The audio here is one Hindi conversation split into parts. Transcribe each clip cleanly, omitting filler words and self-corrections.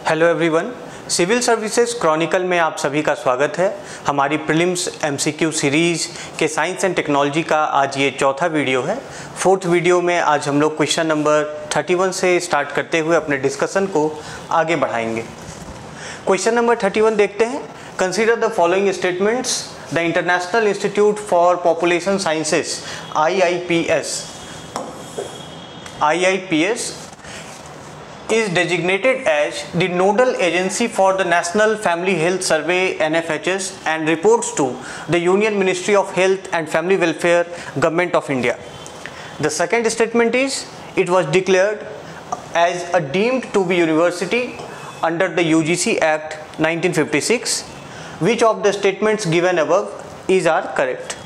Hello everyone, civil services chronicle में आप सभी का स्वागत है। हमारी प्रीलिम्स एमसीक्यू सीरीज़ के साइंस एंड टेक्नोलॉजी का आज ये चौथा वीडियो है। फोर्थ वीडियो में आज हम लोग क्वेश्चन नंबर 31 से स्टार्ट करते हुए अपने डिस्कशन को आगे बढ़ाएंगे। क्वेश्चन नंबर 31 देखते हैं। Consider the following statements. The international institute for population sciences IIPS is designated as the nodal agency for the National Family Health Survey NFHS and reports to the Union Ministry of Health and Family Welfare, Government of India. The second statement is it was declared as a deemed to be university under the UGC Act 1956. Which of the statements given above are correct?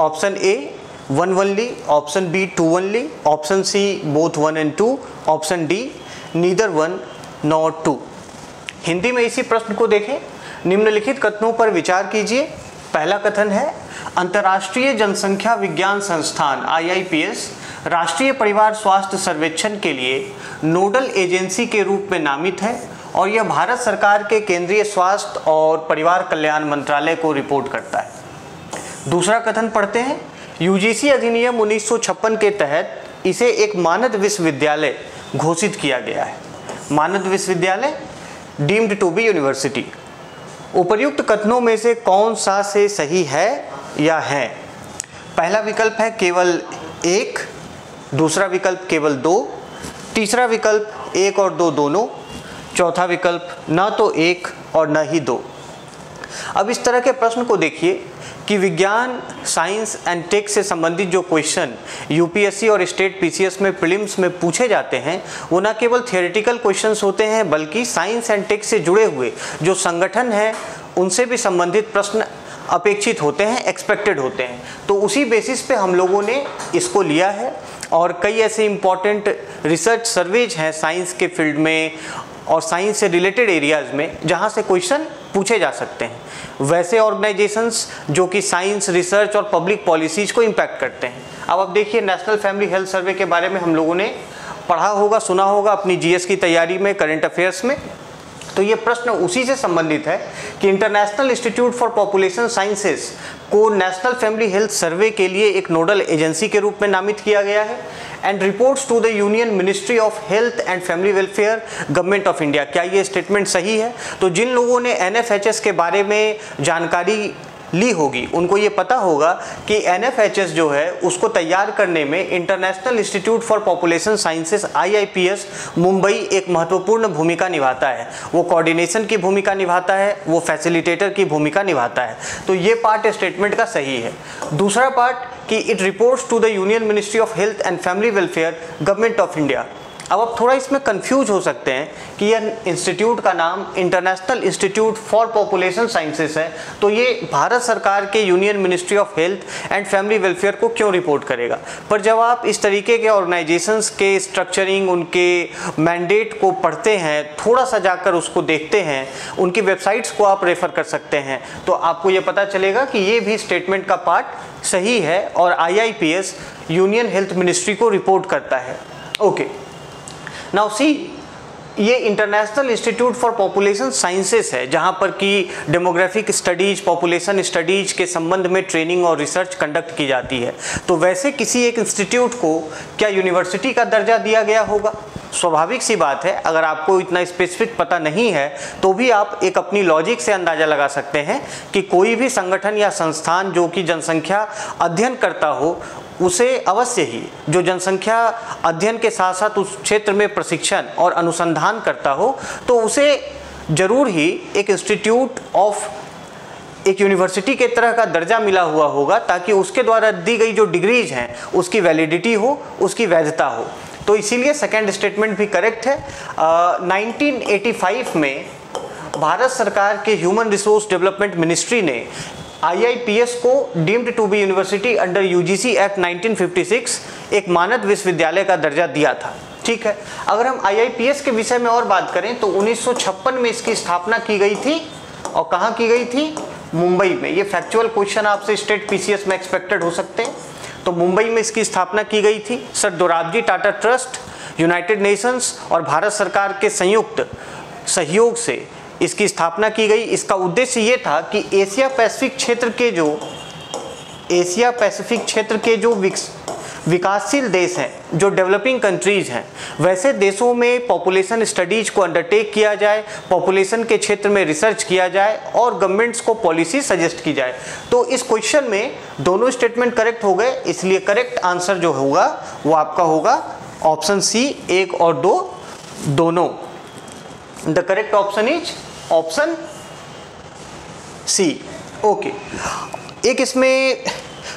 Option A 1 only, option B 2 only, option C both 1 and 2, option D neither one not two. Hindi में इसी प्रश्न को देखें। निम्नलिखित कथनों पर विचार कीजिए। पहला कथन है, अंतर्राष्ट्रीय जनसंख्या विज्ञान संस्थान IIPS राष्ट्रीय परिवार स्वास्थ्य सर्वेक्षण के लिए नोडल एजेंसी के रूप में नामित है और यह भारत सरकार के केंद्रीय स्वास्थ्य और परिवार कल्याण मंत्रालय को रिपोर्ट करता है। दूसरा कथन पढ़ते हैं, UGC अधिनियम 1956 के तहत इसे एक मानद विश्वविद्यालय घोषित किया गया है। मानद विश्वविद्यालय डीम्ड टू बी यूनिवर्सिटी। उपर्युक्त कथनों में से कौन सा से सही है या है? पहला विकल्प है केवल एक, दूसरा विकल्प केवल दो, तीसरा विकल्प एक और दो दोनों, चौथा विकल्प न तो एक और न ही दो। अब इस तरह के प्रश्न को देखिए कि विज्ञान, साइंस एंड टेक से संबंधित जो क्वेश्चन यूपीएससी और स्टेट पीसीएस में प्रीलिम्स में पूछे जाते हैं वो न केवल थियोरेटिकल क्वेश्चंस होते हैं बल्कि साइंस एंड टेक से जुड़े हुए जो संगठन हैं उनसे भी संबंधित प्रश्न अपेक्षित होते हैं, एक्सपेक्टेड होते हैं। तो उसी बेसिस पे हम लोगों ने इसको लिया है और कई ऐसे इम्पॉर्टेंट रिसर्च सर्वेज हैं साइंस के फील्ड में और साइंस से रिलेटेड एरियाज़ में जहाँ से क्वेश्चन पूछे जा सकते हैं। वैसे ऑर्गेनाइजेशंस जो कि साइंस, रिसर्च और पब्लिक पॉलिसीज को इम्पैक्ट करते हैं। अब देखिए, नेशनल फैमिली हेल्थ सर्वे के बारे में हम लोगों ने पढ़ा होगा, सुना होगा अपनी जीएस की तैयारी में, करंट अफेयर्स में। तो ये प्रश्न उसी से संबंधित है कि international institute for population sciences को नेशनल फैमिली हेल्थ सर्वे के लिए एक नोडल एजेंसी के रूप में नामित किया गया है and reports to the union ministry of health and family welfare, government of India. क्या ये स्टेटमेंट सही है? तो जिन लोगों ने NFHS के बारे में जानकारी ली होगी उनको ये पता होगा कि NFHS जो है उसको तैयार करने में international institute for population sciences IIPS Mumbai एक महत्वपूर्ण भूमिका निभाता है। वो कोऑर्डिनेशन की भूमिका निभाता है, वो फैसिलिटेटर की भूमिका निभाता है। तो ये पार्ट स्टेटमेंट का सही है। दूसरा पार्ट कि it reports to the union ministry of health and family welfare, government of India. अब आप थोड़ा इसमें कंफ्यूज हो सकते हैं कि यह इंस्टीट्यूट का नाम international institute for population sciences है तो ये भारत सरकार के union ministry of health and family welfare को क्यों रिपोर्ट करेगा? पर जब आप इस तरीके के ऑर्गेनाइजेशंस के स्ट्रक्चरिंग, उनके मैंडेट को पढ़ते हैं, थोड़ा सा जाकर उसको देखते हैं, उनकी वेबसाइट्स को आप रेफर कर सकते हैं, तो आपको ये पता चलेगा कि ये भी स्टेटमेंट का पार्ट सही है और IIPS यूनियन हेल्थ मिनिस्ट्री को रिपोर्ट करता है। ओके, नाउ सी, ये international institute for population sciences है जहाँ पर कि डेमोग्राफिक स्टडीज, पॉपुलेशन स्टडीज के संबंध में ट्रेनिंग और रिसर्च कंडक्ट की जाती है। तो वैसे किसी एक इंस्टीट्यूट को क्या यूनिवर्सिटी का दर्जा दिया गया होगा? स्वाभाविक सी बात है, अगर आपको इतना स्पेसिफिक पता नहीं है तो भी आप एक अपनी लॉजिक से अंदाज़ा लगा सकते हैं कि कोई भी संगठन या संस्थान जो कि जनसंख्या अध्ययन करता हो उसे अवश्य ही, जो जनसंख्या अध्ययन के साथ साथ उस क्षेत्र में प्रशिक्षण और अनुसंधान करता हो, तो उसे जरूर ही एक इंस्टीट्यूट ऑफ एक यूनिवर्सिटी के तरह का दर्जा मिला हुआ होगा ताकि उसके द्वारा दी गई जो डिग्रीज हैं उसकी वैलिडिटी हो, उसकी वैधता हो। तो इसीलिए सेकेंड स्टेटमेंट भी करेक्ट है। 1985 में भारत सरकार के ह्यूमन रिसोर्स डेवलपमेंट मिनिस्ट्री ने IIPS को deemed to be university under UGC act 1956 एक मानद विश्वविद्यालय का दर्जा दिया था। ठीक है, अगर हम IIPS के विषय में और बात करें तो 1956 में इसकी स्थापना की गई थी और कहाँ की गई थी? मुंबई में। ये फैक्चुअल क्वेश्चन आपसे स्टेट पीसीएस में एक्सपेक्टेड हो सकते हैं। तो मुंबई में इसकी स्थापना की गई थी। Sir Dorabji Tata trust, United Nations और भारत सरकार के संयुक्त सहयोग से इसकी स्थापना की गई। इसका उद्देश्य ये था कि एशिया पैसिफिक क्षेत्र के जो विकासशील देश हैं, जो डेवलपिंग कंट्रीज हैं, वैसे देशों में पॉपुलेशन स्टडीज को अंडरटेक किया जाए, पॉपुलेशन के क्षेत्र में रिसर्च किया जाए और गवर्नमेंट्स को पॉलिसी सजेस्ट की जाए। तो इस क्वेश्चन में दोनों स्टेटमेंट करेक्ट हो गए, इसलिए करेक्ट आंसर जो होगा वो आपका होगा ऑप्शन सी, 1 और 2 दोनों। The correct option is option C. Okay, एक इसमें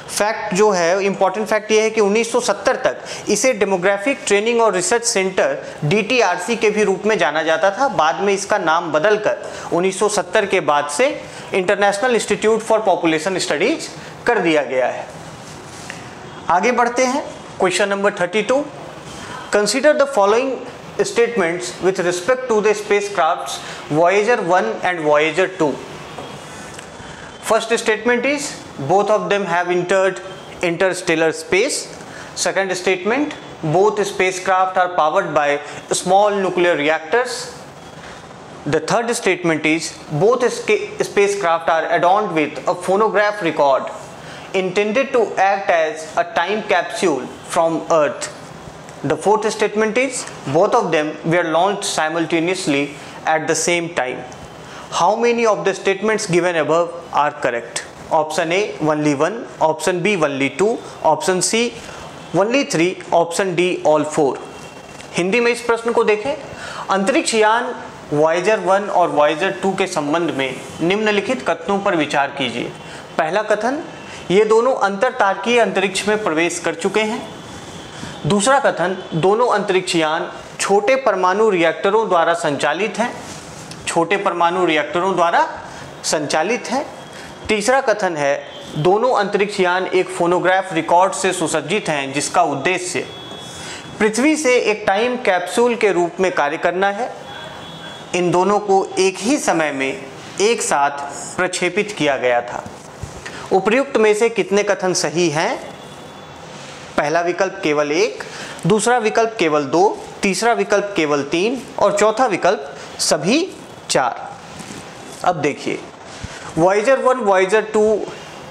फैक्ट जो है, इंपॉर्टेंट फैक्ट ये है कि 1970 तक इसे डेमोग्राफिक ट्रेनिंग और रिसर्च सेंटर DTRC के भी रूप में जाना जाता था। बाद में इसका नाम बदलकर 1970 के बाद से international institute for population studies कर दिया गया है। आगे बढ़ते हैं, question number 32। Consider the following statements with respect to the spacecrafts Voyager 1 and Voyager 2. First statement is both of them have entered interstellar space. Second statement, both spacecraft are powered by small nuclear reactors. The third statement is both spacecraft are adorned with a phonograph record intended to act as a time capsule from Earth. The fourth statement is both of them were launched simultaneously at the same time. How many of the statements given above are correct? Option A only 1, option B only 2, option C only 3, option D all 4. Hindi में इस प्रश्न को देखें। अंतरिक्ष यान Voyager 1 और Voyager 2 के संबंध में निम्नलिखित कथनों पर विचार कीजिए। पहला कथन, ये दोनों अंतरतारकीय अंतरिक्ष में प्रवेश कर चुके हैं। दूसरा कथन, दोनों अंतरिक्ष यान छोटे परमाणु रिएक्टरों द्वारा संचालित हैं। तीसरा कथन है, दोनों अंतरिक्ष यान एक फोनोग्राफ रिकॉर्ड से सुसज्जित हैं जिसका उद्देश्य पृथ्वी से एक टाइम कैप्सूल के रूप में कार्य करना है। इन दोनों को एक ही समय में एक साथ प्रक्षेपित किया गया था। उपर्युक्त में से कितने कथन सही हैं? पहला विकल्प केवल 1, दूसरा विकल्प केवल 2, तीसरा विकल्प केवल 3 और चौथा विकल्प सभी 4। अब देखिए, Voyager 1, Voyager 2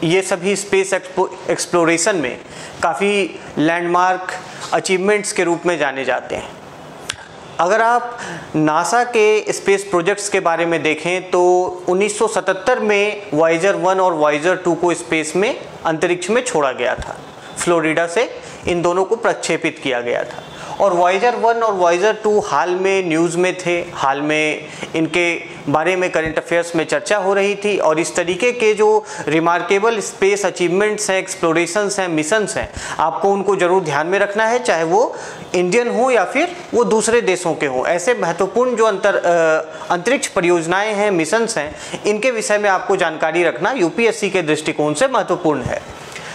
ये सभी स्पेस एक्सप्लोरेशन में काफ़ी लैंडमार्क अचीवमेंट्स के रूप में जाने जाते हैं। अगर आप नासा के स्पेस प्रोजेक्ट्स के बारे में देखें तो 1977 में Voyager 1 और Voyager 2 को स्पेस में अंतरिक्ष में छोड़ा गया था। फ्लोरिडा से इन दोनों को प्रक्षेपित किया गया था और Voyager 1 और Voyager 2 हाल में न्यूज़ में थे। हाल में इनके बारे में करंट अफेयर्स में चर्चा हो रही थी और इस तरीके के जो रिमार्केबल स्पेस अचीवमेंट्स हैं, एक्सप्लोरेशंस हैं, मिशंस हैं, आपको उनको ज़रूर ध्यान में रखना है, चाहे वो इंडियन हो या फिर वो दूसरे देशों के हों। ऐसे महत्वपूर्ण जो अंतरिक्ष परियोजनाएँ हैं, मिशंस हैं, इनके विषय में आपको जानकारी रखना UPSC के दृष्टिकोण से महत्वपूर्ण है।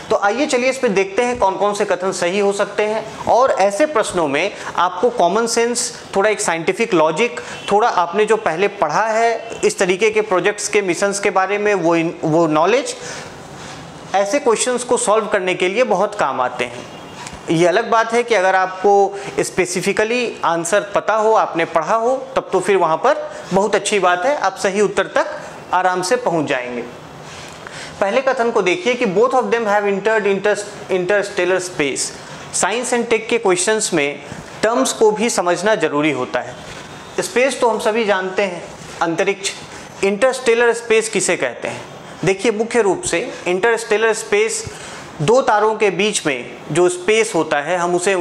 तो आइए चलिए इस पे देखते हैं कौन कौन से कथन सही हो सकते हैं। और ऐसे प्रश्नों में आपको कॉमन सेंस, थोड़ा एक साइंटिफिक लॉजिक, थोड़ा आपने जो पहले पढ़ा है इस तरीके के प्रोजेक्ट्स के मिशंस के बारे में वो नॉलेज ऐसे क्वेश्चंस को सॉल्व करने के लिए बहुत काम आते हैं। ये अलग बात है कि अगर आपको स्पेसिफिकली आंसर पता हो, आपने पढ़ा हो, तब तो फिर वहाँ पर बहुत अच्छी बात है, आप सही उत्तर तक आराम से पहुँच जाएंगे। पहले कथन को देखिए कि both of them have entered interstellar space. Science and tech के क्वेश्चंस में टर्म्स को भी समझना जरूरी होता है। स्पेस तो हम सभी जानते हैं, अंतरिक्ष। इंटरस्टेलर स्पेस किसे कहते हैं? देखिए, मुख्य रूप से इंटरस्टेलर स्पेस दो तारों के बीच में जो स्पेस होता है, हम उसे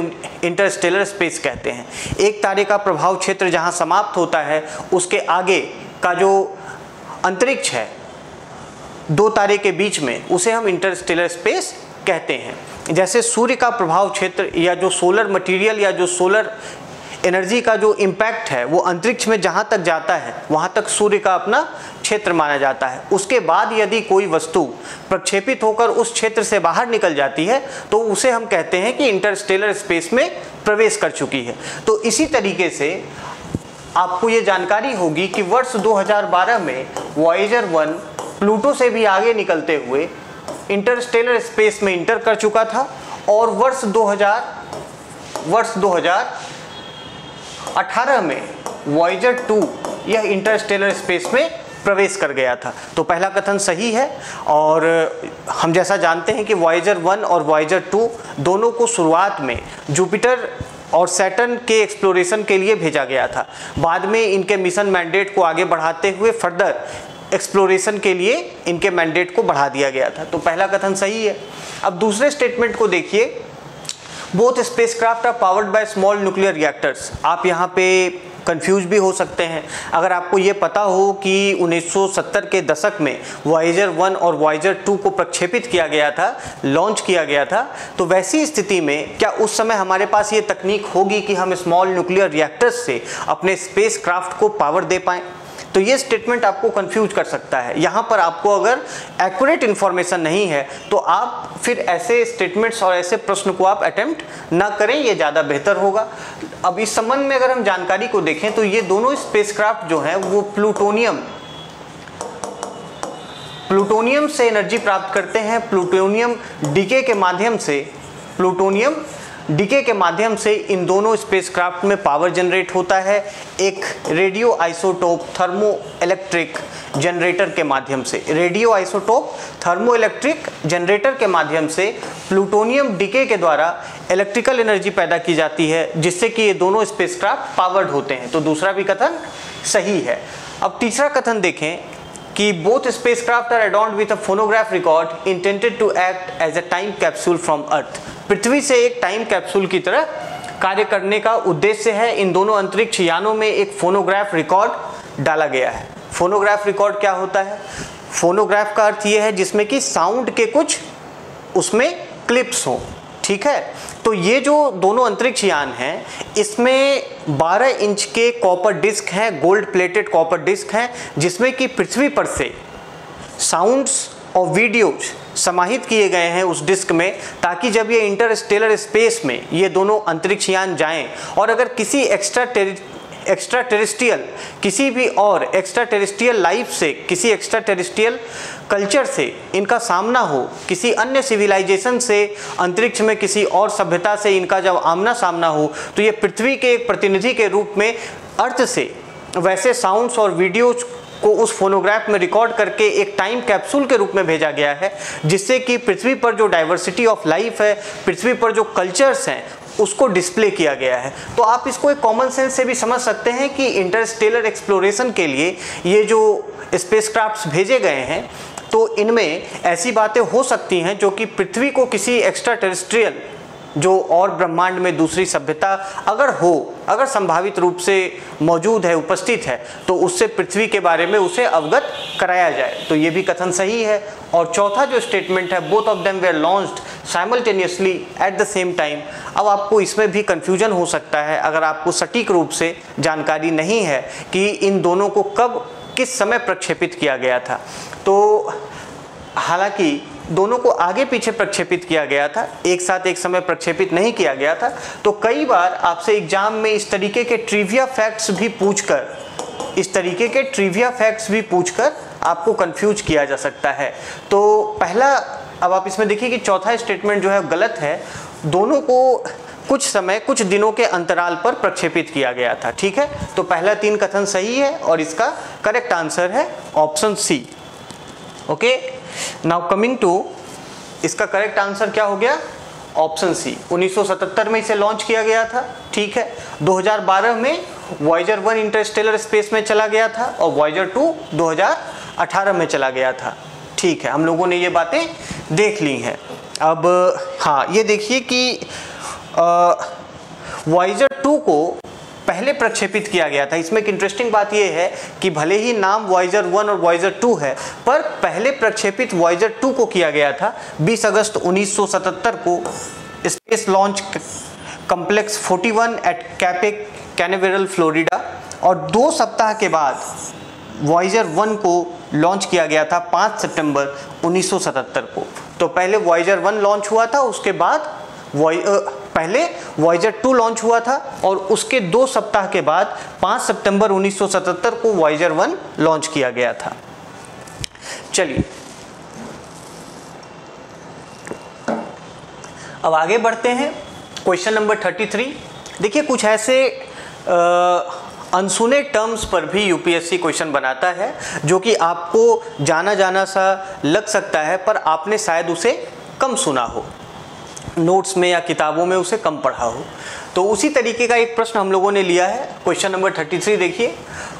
इंटरस्टेलर स्पेस कहते हैं। एक तारे का प्रभाव क्षेत्र जहाँ समाप्त होता है, उसके आगे का जो अंतरिक्ष है दो तारे के बीच में, उसे हम इंटरस्टेलर स्पेस कहते हैं। जैसे सूर्य का प्रभाव क्षेत्र या जो सोलर मटेरियल या जो सोलर एनर्जी का जो इम्पैक्ट है वो अंतरिक्ष में जहाँ तक जाता है वहाँ तक सूर्य का अपना क्षेत्र माना जाता है। उसके बाद यदि कोई वस्तु प्रक्षेपित होकर उस क्षेत्र से बाहर निकल जाती है तो उसे हम कहते हैं कि इंटरस्टेलर स्पेस में प्रवेश कर चुकी है। तो इसी तरीके से आपको ये जानकारी होगी कि वर्ष 2012 में Voyager 1 प्लूटो से भी आगे निकलते हुए इंटरस्टेलर स्पेस में इंटर कर चुका था और वर्ष 2018 में Voyager 2 यह इंटरस्टेलर स्पेस में प्रवेश कर गया था। तो पहला कथन सही है। और हम जैसा जानते हैं कि वॉयेजर 1 और वॉयेजर 2 दोनों को शुरुआत में जुपिटर और सैटर्न के एक्सप्लोरेशन के लिए भेजा गया था। बाद में इनके मिशन मैंडेट को आगे बढ़ाते हुए फर्दर एक्सप्लोरेशन के लिए इनके मैंडेट को बढ़ा दिया गया था। तो पहला कथन सही है। अब दूसरे स्टेटमेंट को देखिए, both spacecraft are powered by small nuclear reactors. आप यहाँ पे कंफ्यूज भी हो सकते हैं। अगर आपको ये पता हो कि 1970 के दशक में वॉयेजर 1 और वॉयेजर 2 को प्रक्षेपित किया गया था, लॉन्च किया गया था, तो वैसी स्थिति में क्या उस समय हमारे पास ये तकनीक होगी कि हम स्मॉल न्यूक्लियर रिएक्टर्स से अपने स्पेसक्राफ्ट को पावर दे पाएँ? तो ये स्टेटमेंट आपको कंफ्यूज कर सकता है। यहाँ पर आपको अगर एक्यूरेट इन्फॉर्मेशन नहीं है तो आप फिर ऐसे स्टेटमेंट्स और ऐसे प्रश्न को आप अटेम्प्ट ना करें, ये ज़्यादा बेहतर होगा। अब इस संबंध में अगर हम जानकारी को देखें तो ये दोनों स्पेसक्राफ्ट जो हैं वो प्लूटोनियम से एनर्जी प्राप्त करते हैं। प्लूटोनियम डीके के माध्यम से इन दोनों स्पेसक्राफ्ट में पावर जनरेट होता है, एक रेडियो आइसोटोप थर्मोइलेक्ट्रिक जनरेटर के माध्यम से। रेडियो आइसोटोप थर्मोइलेक्ट्रिक जनरेटर के माध्यम से प्लूटोनियम डीके के द्वारा इलेक्ट्रिकल एनर्जी पैदा की जाती है, जिससे कि ये दोनों स्पेसक्राफ्ट पावर्ड होते हैं। तो दूसरा भी कथन सही है। अब तीसरा कथन देखें कि both spacecraft are adorned with a phonograph record intended to act as a time capsule from earth. पृथ्वी से एक टाइम कैप्सूल की तरह कार्य करने का उद्देश्य है। इन दोनों अंतरिक्ष यानों में एक फोनोग्राफ रिकॉर्ड डाला गया है। फोनोग्राफ रिकॉर्ड क्या होता है? फोनोग्राफ का अर्थ यह है जिसमें कि साउंड के कुछ उसमें क्लिप्स हों, ठीक है। तो ये जो दोनों अंतरिक्ष यान हैं, इसमें 12 इंच के कॉपर डिस्क हैं, गोल्ड प्लेटेड कॉपर डिस्क हैं, जिसमें कि पृथ्वी पर से साउंड्स और वीडियोज समाहित किए गए हैं उस डिस्क में, ताकि जब ये इंटरस्टेलर स्पेस में ये दोनों अंतरिक्ष यान जाएं और अगर किसी किसी भी और एक्स्ट्रा टेरेस्ट्रियल लाइफ से, किसी एक्स्ट्रा टेरेस्ट्रियल कल्चर से इनका सामना हो, किसी अन्य सिविलाइजेशन से, अंतरिक्ष में किसी और सभ्यता से इनका जब आमना सामना हो, तो ये पृथ्वी के एक प्रतिनिधि के रूप में अर्थ से वैसे साउंड्स और वीडियोज को उस फोनोग्राफ में रिकॉर्ड करके एक टाइम कैप्सूल के रूप में भेजा गया है, जिससे कि पृथ्वी पर जो डाइवर्सिटी ऑफ लाइफ है, पृथ्वी पर जो कल्चर्स हैं, उसको डिस्प्ले किया गया है। तो आप इसको एक कॉमन सेंस से भी समझ सकते हैं कि इंटरस्टेलर एक्सप्लोरेशन के लिए ये जो स्पेसक्राफ्ट्स भेजे गए हैं, तो इनमें ऐसी बातें हो सकती हैं जो कि पृथ्वी को किसी एक्स्ट्रा टेरेस्ट्रियल जो और ब्रह्मांड में दूसरी सभ्यता अगर संभावित रूप से मौजूद है, उपस्थित है, तो उससे पृथ्वी के बारे में उसे अवगत कराया जाए। तो ये भी कथन सही है। और चौथा जो स्टेटमेंट है, both of them were launched simultaneously at the same time. अब आपको इसमें भी कंफ्यूजन हो सकता है अगर आपको सटीक रूप से जानकारी नहीं है कि इन दोनों को कब किस समय प्रक्षेपित किया गया था। तो हालांकि दोनों को आगे पीछे प्रक्षेपित किया गया था, एक साथ एक समय प्रक्षेपित नहीं किया गया था। तो कई बार आपसे एग्जाम में इस तरीके के ट्रिविया फैक्ट्स भी पूछकर आपको कंफ्यूज किया जा सकता है। तो पहला, अब आप इसमें देखिए कि चौथा स्टेटमेंट जो है गलत है। दोनों को कुछ दिनों के अंतराल पर प्रक्षेपित किया गया था, ठीक है। तो पहला 3 कथन सही है और इसका करेक्ट आंसर है option C. Okay, now coming to, इसका करेक्ट आंसर क्या हो गया? Option C. 1977 में इसे लॉन्च किया गया था, ठीक है। 2012 में वॉयेजर 1 इंटरस्टेलर स्पेस में चला गया था और वॉयेजर 2 2018 में चला गया था, ठीक है। हम लोगों ने ये बातें देख ली हैं। अब हाँ, ये देखिए कि वॉयेजर 2 को पहले प्रक्षेपित किया गया था। इसमें एक इंटरेस्टिंग बात यह है कि भले ही नाम वॉयेजर 1 और वॉयेजर 2 है, पर पहले प्रक्षेपित वॉयेजर 2 को किया गया था 20 अगस्त 1977 को space launch complex 41 at Cape Canaveral Florida, और 2 सप्ताह के बाद वॉयेजर 1 को लॉन्च किया गया था 5 सितंबर 1977 को। तो पहले वॉयेजर 1 लॉन्च हुआ था, उसके बाद पहले वॉयेजर 2 लॉन्च हुआ था और उसके 2 सप्ताह के बाद 5 सितंबर 1977 को वॉयेजर 1 लॉन्च किया गया था। चलिए अब आगे बढ़ते हैं। Question number 33। देखिए कुछ ऐसे अनसुने टर्म्स पर भी यूपीएससी क्वेश्चन बनाता है, जो कि आपको जाना जाना सा लग सकता है पर आपने शायद उसे कम सुना हो, नोट्स में या किताबों में उसे कम पढ़ा हो। तो उसी तरीके का एक प्रश्न हम लोगों ने लिया है। क्वेश्चन नंबर 33 देखिए,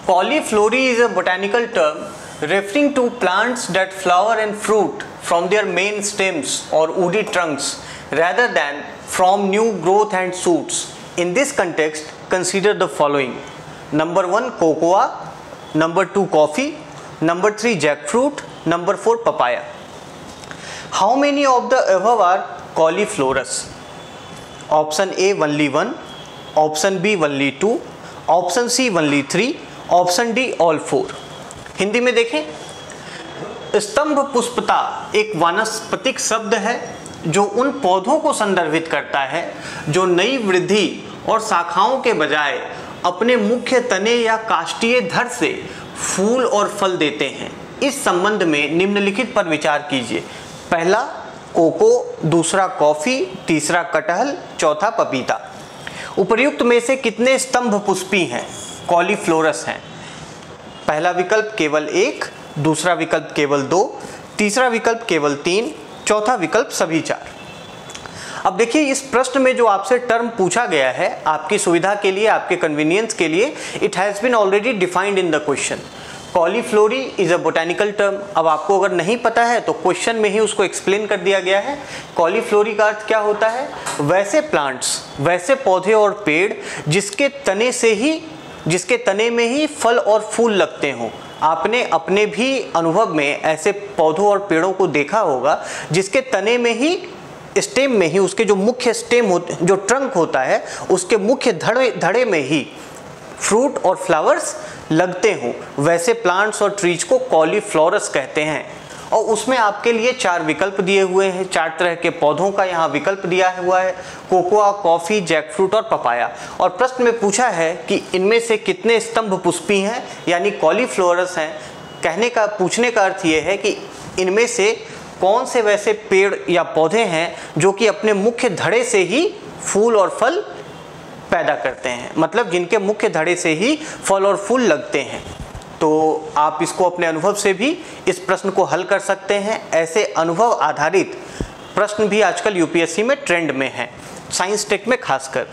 cauliflory is a botanical term referring to plants that flower and fruit from their main stems और woody trunks rather than from new growth and shoots. In this context, consider the following. Number 1 cocoa, number 2 coffee, number 3 jackfruit, number 4 papaya. How many of the above are cauliflorous? Option A only 1, option B only 2, option C only 3, option D all 4. Hindi में देखें, स्तंभ पुष्पता एक वानस्पतिक शब्द है जो उन पौधों को संदर्भित करता है जो नई वृद्धि और शाखाओं के बजाय अपने मुख्य तने या काष्ठीय धड़ से फूल और फल देते हैं। इस संबंध में निम्नलिखित पर विचार कीजिए। पहला कोको, दूसरा कॉफी, तीसरा कटहल, चौथा पपीता। उपर्युक्त में से कितने स्तंभ पुष्पी हैं, कॉलीफ्लोरस हैं? पहला विकल्प केवल 1, दूसरा विकल्प केवल 2, तीसरा विकल्प केवल 3, चौथा विकल्प सभी 4। अब देखिए, इस प्रश्न में जो आपसे टर्म पूछा गया है, आपकी सुविधा के लिए, आपके कन्वीनियंस के लिए, it has been already defined in the question. Cauliflory is a botanical term. अब आपको अगर नहीं पता है तो क्वेश्चन में ही उसको एक्सप्लेन कर दिया गया है। कॉलीफ्लोरी का अर्थ क्या होता है? वैसे प्लांट्स, वैसे पौधे और पेड़ जिसके तने में ही फल और फूल लगते हों। आपने अपने भी अनुभव में ऐसे पौधों और पेड़ों को देखा होगा जिसके तने में ही, स्टेम में ही, उसके जो मुख्य स्टेम होते, जो ट्रंक होता है, उसके मुख्य धड़े में ही फ्रूट और फ्लावर्स लगते हों। वैसे प्लांट्स और ट्रीज को कॉलीफ्लोरस कहते हैं। और उसमें आपके लिए 4 विकल्प दिए हुए हैं, 4 तरह के पौधों का यहाँ विकल्प दिया हुआ है, कोकोआ, कॉफ़ी, जैकफ्रूट और पपाया। और प्रश्न में पूछा है कि इनमें से कितने स्तंभ पुष्पी हैं, यानी कॉलीफ्लोरस हैं। पूछने का अर्थ ये है कि इनमें से कौन से वैसे पेड़ या पौधे हैं जो कि अपने मुख्य धड़े से ही फूल और फल पैदा करते हैं, मतलब जिनके मुख्य धड़े से ही फल और फूल लगते हैं। तो आप इसको अपने अनुभव से भी इस प्रश्न को हल कर सकते हैं। ऐसे अनुभव आधारित प्रश्न भी आजकल यूपीएससी में ट्रेंड में हैं, साइंस टेक में खासकर।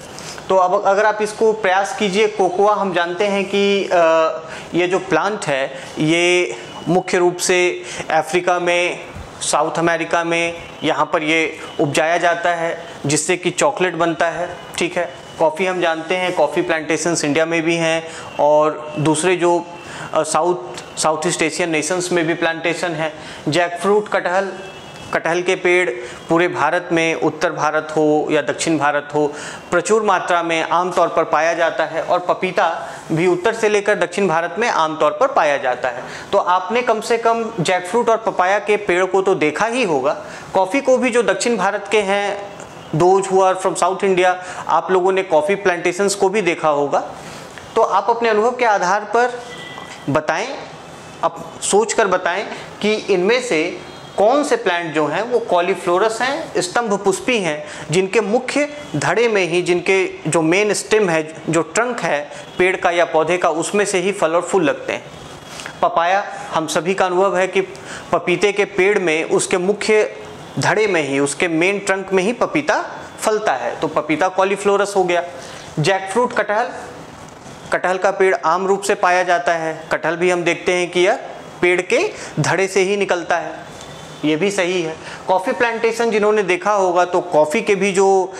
तो अब अगर आप इसको प्रयास कीजिए, कोकोआ हम जानते हैं कि ये जो प्लांट है ये मुख्य रूप से अफ्रीका में, साउथ अमेरिका में, यहाँ पर ये उपजाया जाता है जिससे कि चॉकलेट बनता है, ठीक है। कॉफ़ी हम जानते हैं, कॉफ़ी प्लांटेशंस इंडिया में भी हैं और दूसरे जो साउथ ईस्ट एशियन नेशंस में भी प्लांटेशन है। जैकफ्रूट, कटहल के पेड़ पूरे भारत में, उत्तर भारत हो या दक्षिण भारत हो, प्रचुर मात्रा में आमतौर पर पाया जाता है। और पपीता भी उत्तर से लेकर दक्षिण भारत में आमतौर पर पाया जाता है। तो आपने कम से कम जैकफ्रूट और पपाया के पेड़ को तो देखा ही होगा। कॉफ़ी को भी, जो दक्षिण भारत के हैं, those who are from South India, आप लोगों ने कॉफ़ी प्लांटेशंस को भी देखा होगा। तो आप अपने अनुभव के आधार पर बताएं, अब सोच कर बताएं कि इनमें से कौन से प्लांट जो हैं वो कॉलीफ्लोरस हैं, स्तंभ पुष्पी हैं, जिनके मुख्य धड़े में ही, जिनके जो मेन स्टेम है, जो ट्रंक है पेड़ का या पौधे का, उसमें से ही फल और फूल लगते हैं। पपाया, हम सभी का अनुभव है कि पपीते के पेड़ में उसके मुख्य धड़े में ही, उसके मेन ट्रंक में ही पपीता फलता है, तो पपीता कॉलीफ्लोरस हो गया। जैकफ्रूट, कटहल का पेड़ आम रूप से पाया जाता है। कटहल भी हम देखते हैं कि यह पेड़ के धड़े से ही निकलता है, ये भी सही है। कॉफ़ी प्लांटेशन जिन्होंने देखा होगा तो कॉफ़ी के भी जो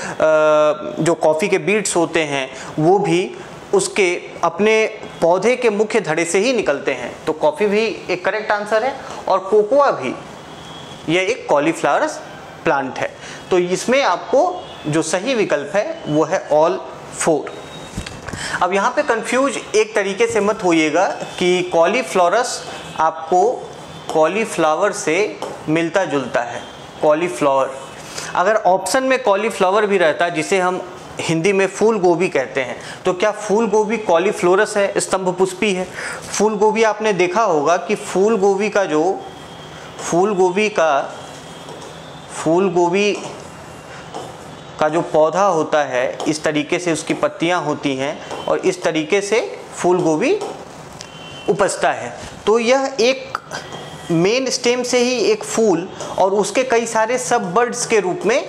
कॉफ़ी के बीड्स होते हैं वो भी उसके अपने पौधे के मुख्य धड़े से ही निकलते हैं, तो कॉफ़ी भी एक करेक्ट आंसर है। और कोकोआ भी, यह एक कॉलीफ्लावर्स प्लांट है। तो इसमें आपको जो सही विकल्प है वो है ऑल 4। अब यहाँ पे कंफ्यूज एक तरीके से मत होइएगा कि कॉलीफ्लोरस आपको कॉलीफ्लावर से मिलता जुलता है। कॉलीफ्लावर, अगर ऑप्शन में कॉलीफ्लावर भी रहता, जिसे हम हिंदी में फूल गोभी कहते हैं, तो क्या फूल गोभी कॉलीफ्लोरस है, स्तंभ पुष्पी है? फूल गोभी आपने देखा होगा कि फूल गोभी का जो पौधा होता है, इस तरीके से उसकी पत्तियां होती हैं और इस तरीके से फूल गोभी उपजता है। तो यह एक मेन स्टेम से ही एक फूल और उसके कई सारे सब बर्ड्स के रूप में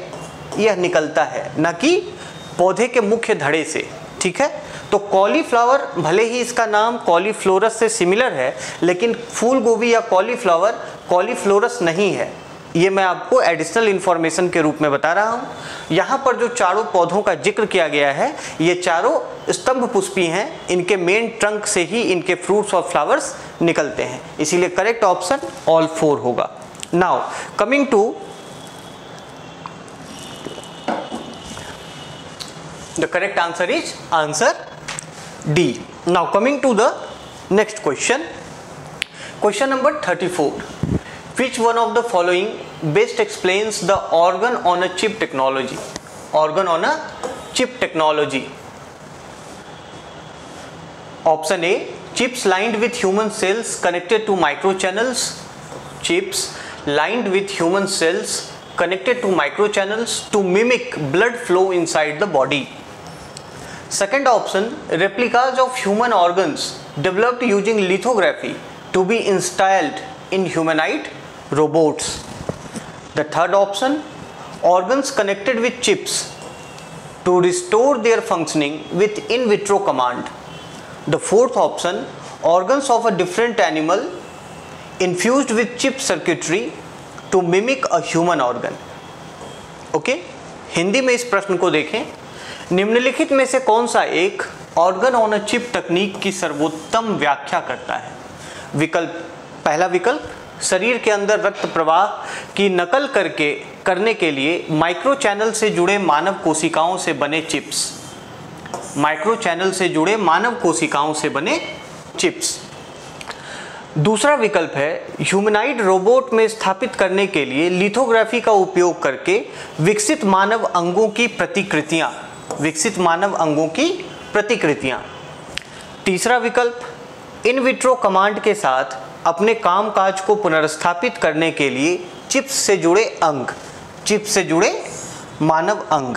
यह निकलता है, न कि पौधे के मुख्य धड़े से। ठीक है, तो कॉलीफ्लावर भले ही इसका नाम कॉलीफ्लोरस से सिमिलर है, लेकिन फूल गोभी या कॉलीफ्लावर कॉलीफ्लोरस नहीं है। ये मैं आपको एडिशनल इंफॉर्मेशन के रूप में बता रहा हूँ। यहाँ पर जो चारों पौधों का जिक्र किया गया है, ये चारों स्तंभ पुष्पी हैं। इनके मेन ट्रंक से ही इनके फ्रूट्स और फ्लावर्स निकलते हैं, इसीलिए करेक्ट ऑप्शन ऑल 4 होगा। Now coming to the correct answer is answer D. Now coming to the next question. Question number 34. Which one of the following best explains the organ on a chip technology? Organ on a chip technology. Option A, chips lined with human cells connected to microchannels. Chips lined with human cells connected to microchannels to mimic blood flow inside the body. Second option, replicas of human organs developed using lithography to be installed in humanoid robots. The third option, organs connected with chips to restore their functioning with in vitro command. The fourth option, organs of a different animal infused with chip circuitry to mimic a human organ. Okay? Hindi में इस प्रश्न को देखें। निम्नलिखित में से कौन सा एक ऑर्गन ऑन अ चिप तकनीक की सर्वोत्तम व्याख्या करता है? विकल्प, पहला विकल्प, शरीर के अंदर रक्त प्रवाह की नकल करने के लिए माइक्रो चैनल से जुड़े मानव कोशिकाओं से बने चिप्स। माइक्रो चैनल से जुड़े मानव कोशिकाओं से बने चिप्स। दूसरा विकल्प है ह्यूमनाइड रोबोट में स्थापित करने के लिए लिथोग्राफी का उपयोग करके विकसित मानव अंगों की प्रतिकृतियां। विकसित मानव अंगों की प्रतिकृतियां। तीसरा विकल्प, इन विट्रो कमांड के साथ अपने कामकाज को पुनर्स्थापित करने के लिए चिप्स से जुड़े अंग, चिप्स से जुड़े मानव अंग।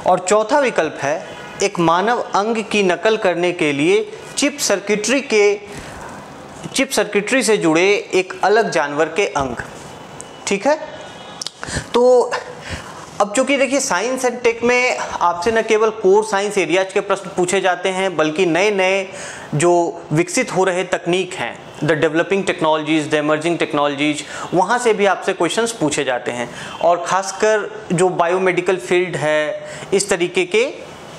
और चौथा विकल्प है एक मानव अंग की नकल करने के लिए चिप सर्किटरी से जुड़े एक अलग जानवर के अंग। ठीक है, तो अब चूंकि देखिए साइंस एंड टेक में आपसे न केवल कोर साइंस एरियाज के प्रश्न पूछे जाते हैं, बल्कि नए नए जो विकसित हो रहे तकनीक हैं, the developing technologies, the emerging technologies, वहाँ से भी आपसे क्वेश्चंस पूछे जाते हैं। और ख़ासकर जो बायोमेडिकल फील्ड है, इस तरीके के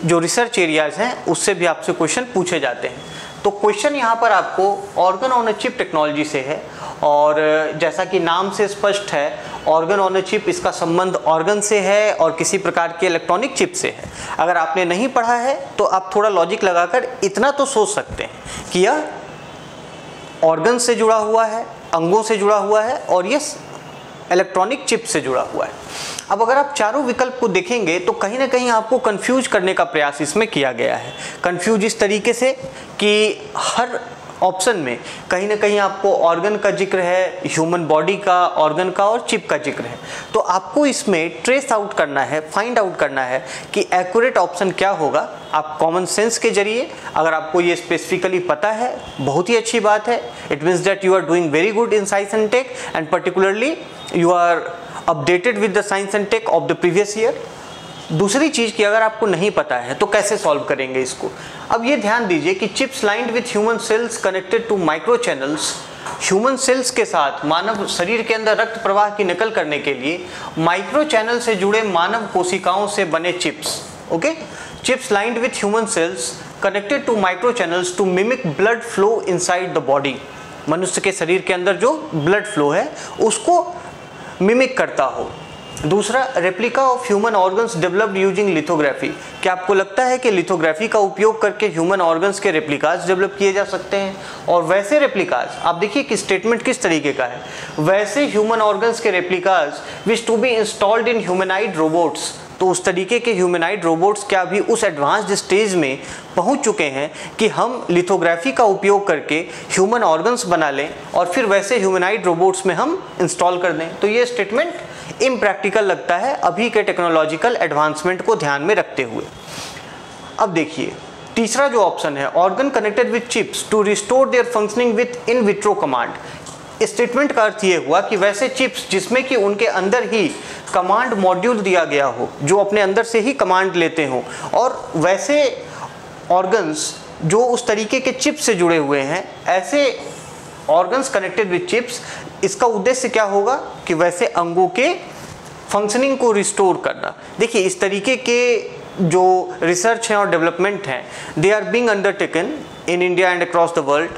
जो रिसर्च एरियाज हैं, उससे भी आपसे क्वेश्चन पूछे जाते हैं। तो क्वेश्चन यहाँ पर आपको organ on a chip technology से है, और जैसा कि नाम से स्पष्ट है, ऑर्गन ऑन अ चिप, इसका संबंध ऑर्गन से है और किसी प्रकार के इलेक्ट्रॉनिक चिप से है। अगर आपने नहीं पढ़ा है तो आप थोड़ा लॉजिक लगाकर इतना तो सोच सकते हैं कि यह ऑर्गन से जुड़ा हुआ है, अंगों से जुड़ा हुआ है, और ये इलेक्ट्रॉनिक चिप से जुड़ा हुआ है। अब अगर आप चारों विकल्प को देखेंगे तो कहीं ना कहीं आपको कंफ्यूज करने का प्रयास इसमें किया गया है। कंफ्यूज इस तरीके से कि हर ऑप्शन में कहीं ना कहीं आपको ऑर्गन का जिक्र है, ह्यूमन बॉडी का, ऑर्गन का और चिप का जिक्र है। तो आपको इसमें ट्रेस आउट करना है, फाइंड आउट करना है कि एक्यूरेट ऑप्शन क्या होगा। आप कॉमन सेंस के जरिए, अगर आपको ये स्पेसिफिकली पता है, बहुत ही अच्छी बात है। It means that you are doing very good in science and tech, and particularly you are updated with the science and tech of the previous year. दूसरी चीज़ कि अगर आपको नहीं पता है तो कैसे सॉल्व करेंगे इसको। अब ये ध्यान दीजिए कि chips lined with human cells connected to micro channels, human cells के साथ मानव शरीर के अंदर रक्त प्रवाह की नकल करने के लिए माइक्रो चैनल से जुड़े मानव कोशिकाओं से बने chips. Okay, chips lined with human cells connected to micro channels to mimic blood flow inside the body. मनुष्य के शरीर के अंदर जो ब्लड फ्लो है उसको मिमिक करता हो। दूसरा, replica of human organs developed using lithography. क्या आपको लगता है कि लिथोग्राफी का उपयोग करके ह्यूमन ऑर्गन्स के रेप्लिकाज डेवलप किए जा सकते हैं? और वैसे रेप्लिकाज, आप देखिए कि स्टेटमेंट किस तरीके का है, वैसे ह्यूमन ऑर्गन्स के replicas which to be installed in humanoid robots. तो उस तरीके के ह्यूमनाइड रोबोट्स क्या अभी उस एडवांस्ड स्टेज में पहुंच चुके हैं कि हम लिथोग्राफी का उपयोग करके ह्यूमन ऑर्गन्स बना लें और फिर वैसे ह्यूमनाइड रोबोट्स में हम इंस्टॉल कर दें? तो ये स्टेटमेंट इम्प्रैक्टिकल लगता है अभी के टेक्नोलॉजिकल एडवांसमेंट को ध्यान में रखते हुए। अब देखिए, तीसरा जो ऑप्शन है, organ connected with chips to restore their functioning with in vitro command. Statement का अर्थ ये हुआ कि वैसे चिप्स जिसमें कि उनके अंदर ही कमांड मॉड्यूल दिया गया हो, जो अपने अंदर से ही कमांड लेते हों, और वैसे ऑर्गन्स जो उस तरीके के चिप्स से जुड़े हुए हैं, ऐसे ऑर्गन्स कनेक्टेड विथ चिप्स, इसका उद्देश्य क्या होगा कि वैसे अंगों के फंक्शनिंग को रिस्टोर करना। देखिए, इस तरीके के जो रिसर्च हैं और डेवलपमेंट हैं, they are being undertaken in India and across the world.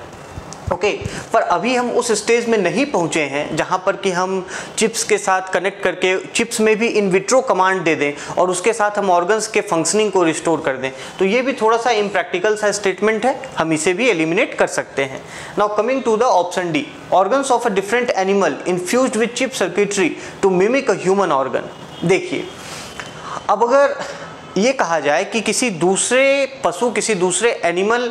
Okay, पर अभी हम उस स्टेज में नहीं पहुंचे हैं जहां पर कि हम चिप्स के साथ कनेक्ट करके चिप्स में भी इन विट्रो कमांड दे दें और उसके साथ हम ऑर्गन्स के फंक्शनिंग को रिस्टोर कर दें। तो ये भी थोड़ा सा इम्प्रैक्टिकल सा स्टेटमेंट है, हम इसे भी एलिमिनेट कर सकते हैं। Now coming to the option D, organs of a different animal infused with chip circuitry to mimic a human organ. देखिए, अब अगर ये कहा जाए कि किसी दूसरे पशु, किसी दूसरे एनिमल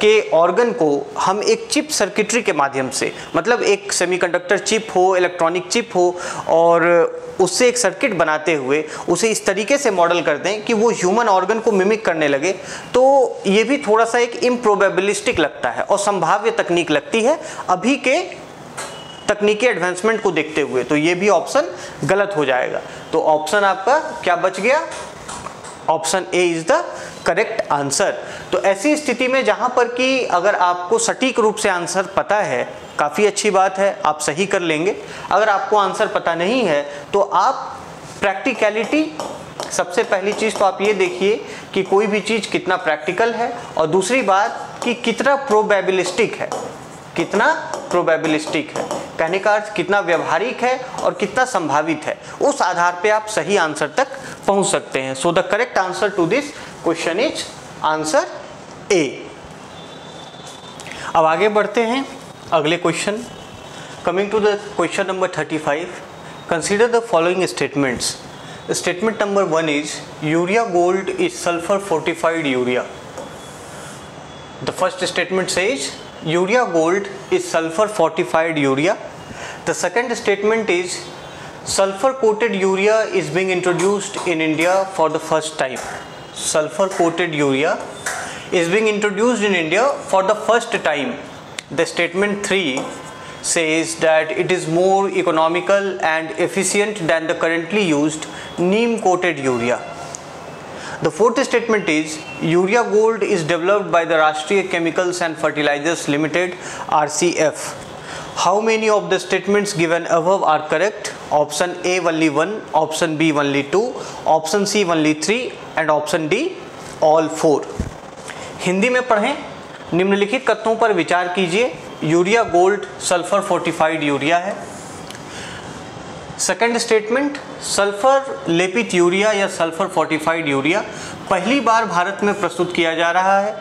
के ऑर्गन को हम एक चिप सर्किटरी के माध्यम से, मतलब एक सेमीकंडक्टर चिप हो, इलेक्ट्रॉनिक चिप हो, और उससे एक सर्किट बनाते हुए उसे इस तरीके से मॉडल कर दें कि वो ह्यूमन ऑर्गन को मिमिक करने लगे, तो ये भी थोड़ा सा एक इम्प्रोबेबिलिस्टिक लगता है और संभाव्य तकनीक लगती है अभी के तकनीकी एडवांसमेंट को देखते हुए। तो ये भी ऑप्शन गलत हो जाएगा। तो ऑप्शन आपका क्या बच गया? Option A is the correct answer. तो ऐसी स्थिति में जहां पर कि अगर आपको सटीक रूप से आंसर पता है, काफ़ी अच्छी बात है, आप सही कर लेंगे। अगर आपको आंसर पता नहीं है तो आप प्रैक्टिकलिटी, सबसे पहली चीज़ तो आप ये देखिए कि कोई भी चीज़ कितना प्रैक्टिकल है, और दूसरी बात कि कितना प्रोबेबिलिस्टिक है, कितना प्रोबेबिलिस्टिक है, कहने का अर्थ कितना व्यवहारिक है और कितना संभावित है। उस आधार पे आप सही आंसर तक पहुंच सकते हैं। So the correct answer to this question is answer A. अब आगे बढ़ते हैं अगले question. Coming to the question number 35, consider the following statements. Statement number 1 is urea gold is sulphur fortified urea. The first statement says urea gold is sulfur fortified urea. The second statement is sulfur coated urea is being introduced in India for the first time. Sulfur coated urea is being introduced in India for the first time. The statement 3 says that it is more economical and efficient than the currently used neem coated urea. The fourth statement is urea gold is developed by the Rashtriya Chemicals and Fertilizers Limited (RCF). How many of the statements given above are correct? Option A only 1, option B only 2, option C only 3 and option D all 4. Hindi में पढ़ें, निम्नलिखित कथनों पर विचार कीजिए। Urea gold sulphur fortified urea है। सेकेंड स्टेटमेंट, सल्फर लेपित यूरिया या सल्फर फोर्टिफाइड यूरिया पहली बार भारत में प्रस्तुत किया जा रहा है।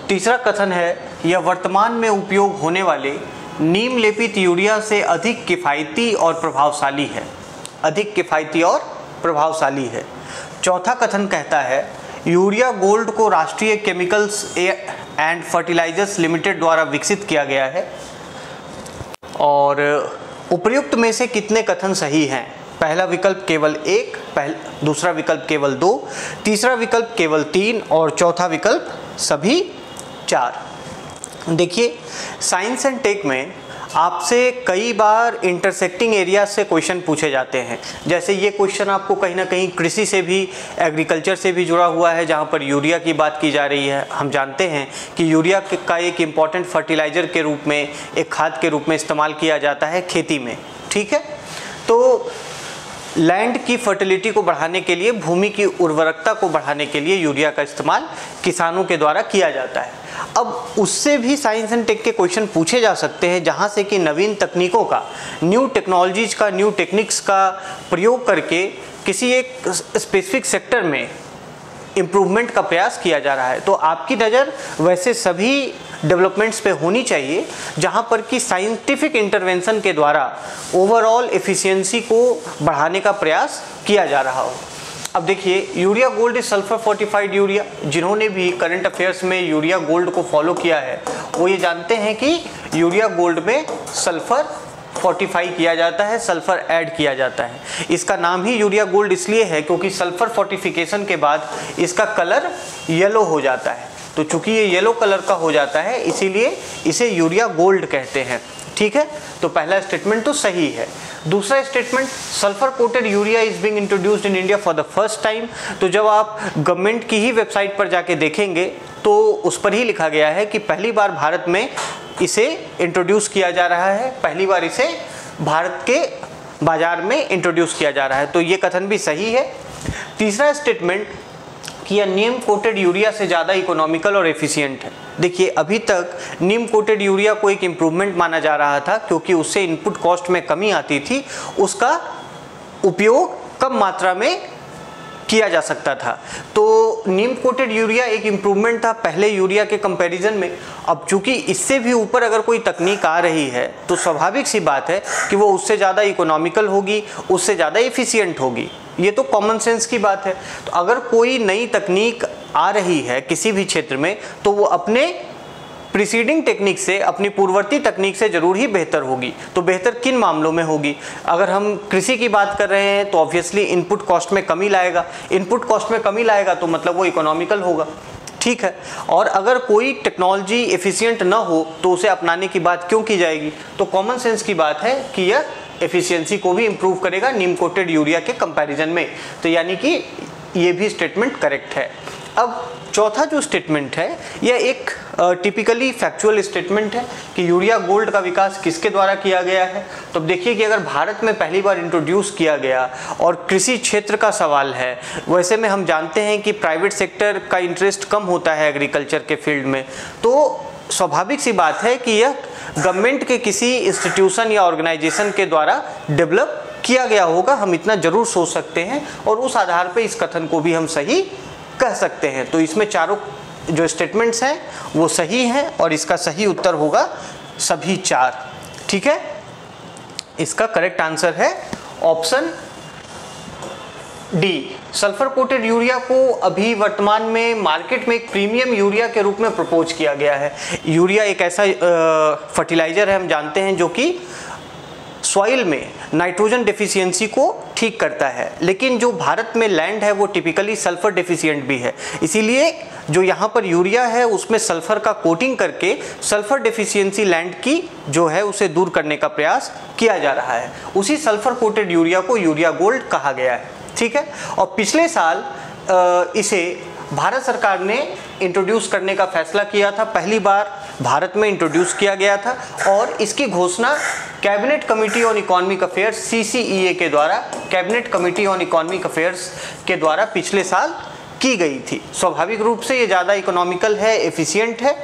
तीसरा कथन है, यह वर्तमान में उपयोग होने वाले नीम लेपित यूरिया से अधिक किफ़ायती और प्रभावशाली है। अधिक किफ़ायती और प्रभावशाली है। चौथा कथन कहता है, यूरिया गोल्ड को राष्ट्रीय केमिकल्स एंड फर्टिलाइजर्स लिमिटेड द्वारा विकसित किया गया है। और उपर्युक्त में से कितने कथन सही हैं? पहला विकल्प केवल 1, दूसरा विकल्प केवल 2, तीसरा विकल्प केवल 3 और चौथा विकल्प सभी 4। देखिए, साइंस एंड टेक में आपसे कई बार इंटरसेक्टिंग एरिया से क्वेश्चन पूछे जाते हैं। जैसे ये क्वेश्चन आपको कहीं ना कहीं कृषि से भी, एग्रीकल्चर से भी जुड़ा हुआ है, जहाँ पर यूरिया की बात की जा रही है। हम जानते हैं कि यूरिया का एक इम्पॉर्टेंट फर्टिलाइज़र के रूप में, एक खाद के रूप में इस्तेमाल किया जाता है खेती में। ठीक है, तो लैंड की फर्टिलिटी को बढ़ाने के लिए, भूमि की उर्वरकता को बढ़ाने के लिए यूरिया का इस्तेमाल किसानों के द्वारा किया जाता है। अब उससे भी साइंस एंड टेक के क्वेश्चन पूछे जा सकते हैं, जहां से कि नवीन तकनीकों का, न्यू टेक्नोलॉजीज का, न्यू टेक्निक्स का प्रयोग करके किसी एक स्पेसिफिक सेक्टर में इम्प्रूवमेंट का प्रयास किया जा रहा है। तो आपकी नज़र वैसे सभी डेवलपमेंट्स पे होनी चाहिए जहां पर कि साइंटिफिक इंटरवेंशन के द्वारा ओवरऑल एफिशिएंसी को बढ़ाने का प्रयास किया जा रहा हो। अब देखिए, urea gold is sulphur fortified urea. जिन्होंने भी करंट अफेयर्स में यूरिया गोल्ड को फॉलो किया है वो ये जानते हैं कि यूरिया गोल्ड में सल्फर फोर्टिफाई किया जाता है, सल्फर ऐड किया जाता है। इसका नाम ही यूरिया गोल्ड इसलिए है क्योंकि सल्फर फोर्टिफिकेशन के बाद इसका कलर येलो हो जाता है। तो चूंकि ये येलो कलर का हो जाता है इसीलिए इसे यूरिया गोल्ड कहते हैं। ठीक है, तो पहला स्टेटमेंट तो सही है। दूसरा statement, sulphur coated urea is being introduced in India for the first time. तो जब आप गवर्नमेंट की ही वेबसाइट पर जाके देखेंगे तो उस पर ही लिखा गया है कि पहली बार भारत में इसे इंट्रोड्यूस किया जा रहा है, पहली बार इसे भारत के बाजार में इंट्रोड्यूस किया जा रहा है। तो ये कथन भी सही है। तीसरा स्टेटमेंट कि यह नीम कोटेड यूरिया से ज़्यादा इकोनॉमिकल और एफिशिएंट है। देखिए, अभी तक नीम कोटेड यूरिया को एक इम्प्रूवमेंट माना जा रहा था क्योंकि उससे इनपुट कॉस्ट में कमी आती थी, उसका उपयोग कम मात्रा में किया जा सकता था। तो नीम कोटेड यूरिया एक इम्प्रूवमेंट था पहले यूरिया के कंपैरिजन में। अब चूंकि इससे भी ऊपर अगर कोई तकनीक आ रही है तो स्वाभाविक सी बात है कि वो उससे ज़्यादा इकोनॉमिकल होगी, उससे ज़्यादा एफिशिएंट होगी। ये तो कॉमन सेंस की बात है। तो अगर कोई नई तकनीक आ रही है किसी भी क्षेत्र में तो वो अपने प्रीसीडिंग टेक्निक से, अपनी पूर्ववर्ती तकनीक से जरूर ही बेहतर होगी। तो बेहतर किन मामलों में होगी? अगर हम कृषि की बात कर रहे हैं तो ऑब्वियसली इनपुट कॉस्ट में कमी लाएगा। इनपुट कॉस्ट में कमी लाएगा तो मतलब वो इकोनॉमिकल होगा। ठीक है, और अगर कोई टेक्नोलॉजी एफिशिएंट ना हो तो उसे अपनाने की बात क्यों की जाएगी? तो कॉमन सेंस की बात है कि यह एफिशिएंसी को भी इम्प्रूव करेगा नीम कोटेड यूरिया के कंपैरिजन में। तो यानी कि ये भी स्टेटमेंट करेक्ट है। अब चौथा जो स्टेटमेंट है यह एक टिपिकली फैक्चुअल स्टेटमेंट है कि यूरिया गोल्ड का विकास किसके द्वारा किया गया है। तो देखिए कि अगर भारत में पहली बार इंट्रोड्यूस किया गया और कृषि क्षेत्र का सवाल है, वैसे में हम जानते हैं कि प्राइवेट सेक्टर का इंटरेस्ट कम होता है एग्रीकल्चर के फील्ड में, तो स्वाभाविक सी बात है कि यह गवर्नमेंट के किसी इंस्टीट्यूशन या ऑर्गेनाइजेशन के द्वारा डेवलप किया गया होगा, हम इतना जरूर सोच सकते हैं और उस आधार पर इस कथन को भी हम सही कह सकते हैं। तो इसमें चारों जो स्टेटमेंट्स हैं वो सही हैं और इसका सही उत्तर होगा सभी चार। ठीक है, इसका करेक्ट आंसर है option D. Sulphur coated urea को अभी वर्तमान में मार्केट में एक प्रीमियम यूरिया के रूप में प्रपोज किया गया है। यूरिया एक ऐसा फर्टिलाइजर है, हम जानते हैं, जो कि सॉइल में नाइट्रोजन डेफिशिएंसी को ठीक करता है, लेकिन जो भारत में लैंड है वो टिपिकली सल्फर डेफिशिएंट भी है। इसीलिए जो यहाँ पर यूरिया है उसमें सल्फर का कोटिंग करके सल्फर डेफिशिएंसी लैंड की जो है उसे दूर करने का प्रयास किया जा रहा है। उसी सल्फर कोटेड यूरिया को यूरिया गोल्ड कहा गया है। ठीक है, और पिछले साल इसे भारत सरकार ने इंट्रोड्यूस करने का फैसला किया था। पहली बार भारत में इंट्रोड्यूस किया गया था और इसकी घोषणा cabinet committee on economic affairs CCEA के द्वारा, cabinet committee on economic affairs के द्वारा पिछले साल की गई थी। स्वाभाविक रूप से ये ज़्यादा इकोनॉमिकल है, एफिशिएंट है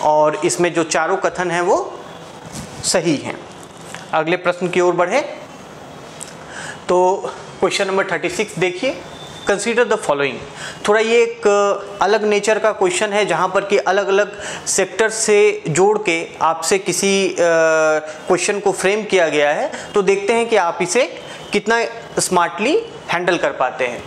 और इसमें जो चारों कथन हैं वो सही हैं। अगले प्रश्न की ओर बढ़े तो क्वेश्चन नंबर 36 देखिए, कंसीडर द फॉलोइंग। थोड़ा ये एक अलग नेचर का क्वेश्चन है जहाँ पर कि अलग अलग सेक्टर से जोड़ के आपसे किसी क्वेश्चन को फ्रेम किया गया है। तो देखते हैं कि आप इसे कितना स्मार्टली हैंडल कर पाते हैं।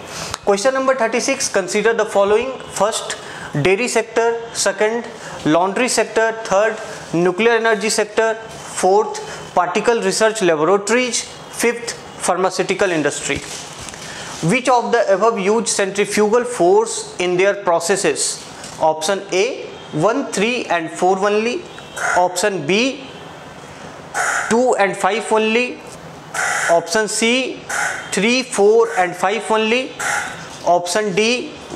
Question number 36, consider the following. First, dairy sector, second, laundry sector, third, nuclear energy sector, fourth, particle research laboratories, fifth, pharmaceutical industry. Which of the above use centrifugal force in their processes? Option A 1, 3 and 4 only. Option B 2 and 5 only. Option C 3, 4 and 5 only. Option D